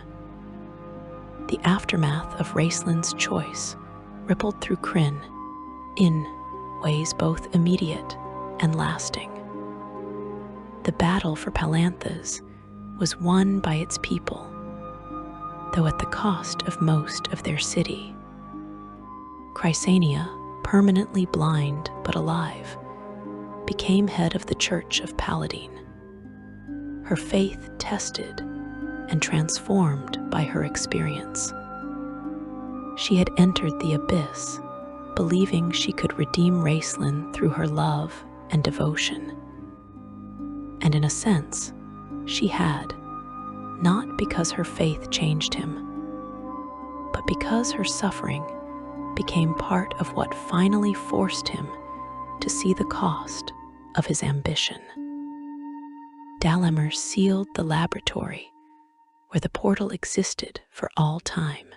The aftermath of Ristlin's choice rippled through Kryn in ways both immediate and lasting. The battle for Palanthas was won by its people, though at the cost of most of their city. Chrysania, permanently blind but alive, became head of the Church of Paladine, her faith tested and transformed by her experience. She had entered the abyss, believing she could redeem Ristlin through her love and devotion. And in a sense, she had, not because her faith changed him, but because her suffering became part of what finally forced him to see the cost of his ambition. Dalamer sealed the laboratory where the portal existed for all time.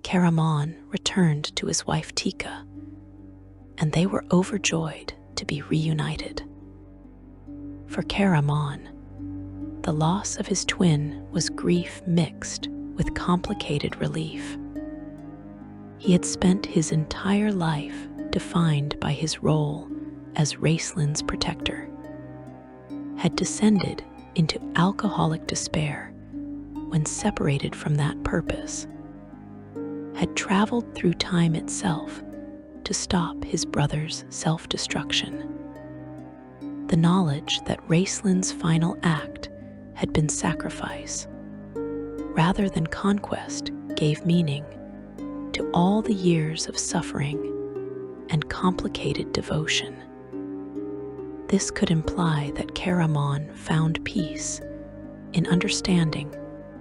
Caramon returned to his wife Tika, and they were overjoyed to be reunited. For Caramon, the loss of his twin was grief mixed with complicated relief. He had spent his entire life defined by his role as Ristlin's protector, had descended into alcoholic despair when separated from that purpose, had traveled through time itself to stop his brother's self-destruction. The knowledge that Ristlin's final act had been sacrifice, rather than conquest, gave meaning to all the years of suffering and complicated devotion. This could imply that Caramon found peace in understanding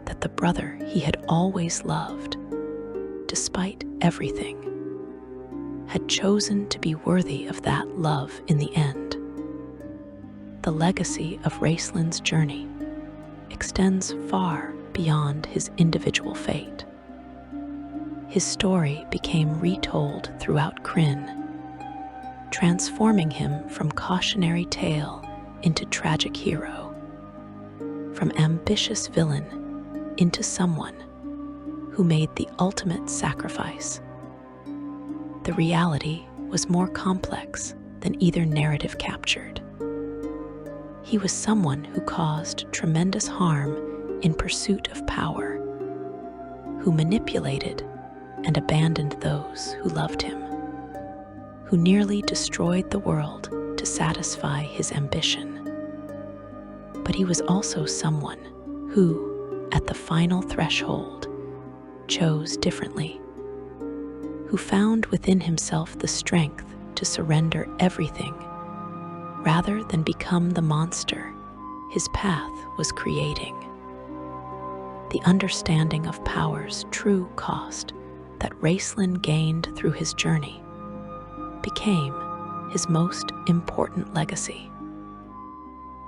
that the brother he had always loved, despite everything, had chosen to be worthy of that love in the end. The legacy of Ristlin's journey extends far beyond his individual fate. His story became retold throughout Kryn, transforming him from cautionary tale into tragic hero, from ambitious villain into someone who made the ultimate sacrifice. The reality was more complex than either narrative captured. He was someone who caused tremendous harm in pursuit of power, who manipulated and abandoned those who loved him, who nearly destroyed the world to satisfy his ambition. But he was also someone who, at the final threshold, chose differently, who found within himself the strength to surrender everything rather than become the monster his path was creating. The understanding of power's true cost that Ristlin gained through his journey became his most important legacy.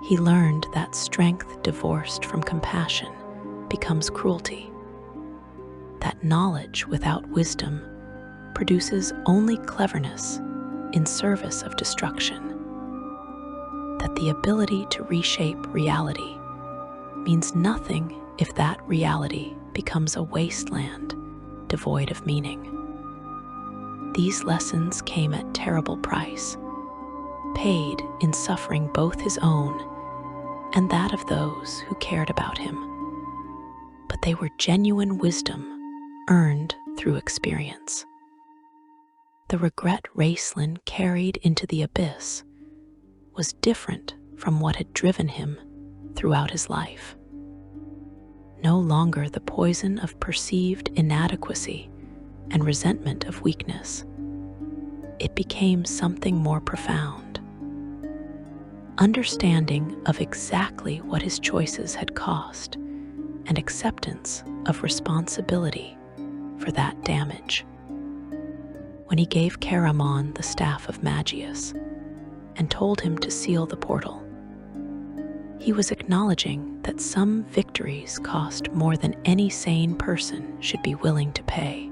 He learned that strength divorced from compassion becomes cruelty, that knowledge without wisdom produces only cleverness in service of destruction, that the ability to reshape reality means nothing if that reality becomes a wasteland devoid of meaning. These lessons came at terrible price, paid in suffering both his own and that of those who cared about him. but they were genuine wisdom earned through experience. The regret Ristlin carried into the abyss was different from what had driven him throughout his life. No longer the poison of perceived inadequacy and resentment of weakness. It became something more profound. Understanding of exactly what his choices had cost and acceptance of responsibility for that damage. When he gave Caramon the staff of Magius and told him to seal the portal, he was acknowledging that some victories cost more than any sane person should be willing to pay.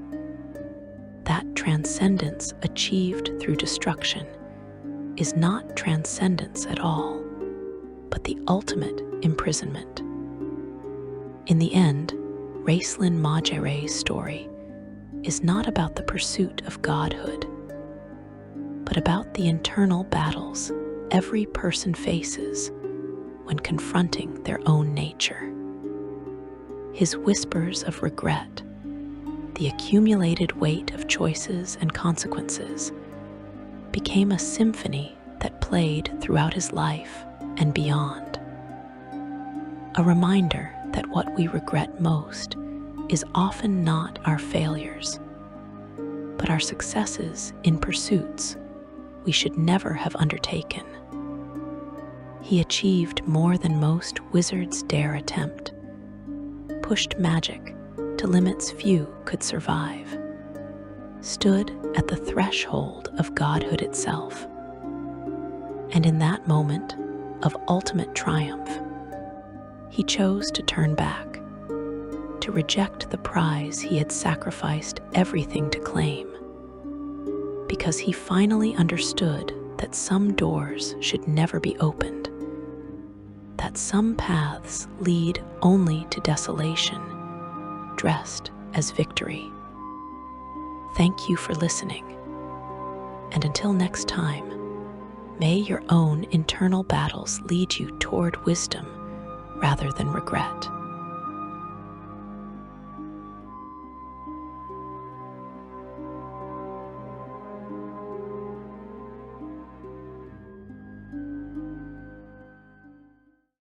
That transcendence achieved through destruction is not transcendence at all, but the ultimate imprisonment. In the end, Ristlin Majere's story is not about the pursuit of godhood, but about the internal battles every person faces when confronting their own nature. His whispers of regret, the accumulated weight of choices and consequences, became a symphony that played throughout his life and beyond. A reminder that what we regret most is often not our failures, but our successes in pursuits we should never have undertaken. He achieved more than most wizards dare attempt, pushed magic to limits few could survive, stood at the threshold of godhood itself, and in that moment of ultimate triumph, he chose to turn back, to reject the prize he had sacrificed everything to claim, because he finally understood that some doors should never be opened, that some paths lead only to desolation, dressed as victory. Thank you for listening, and until next time, may your own internal battles lead you toward wisdom rather than regret.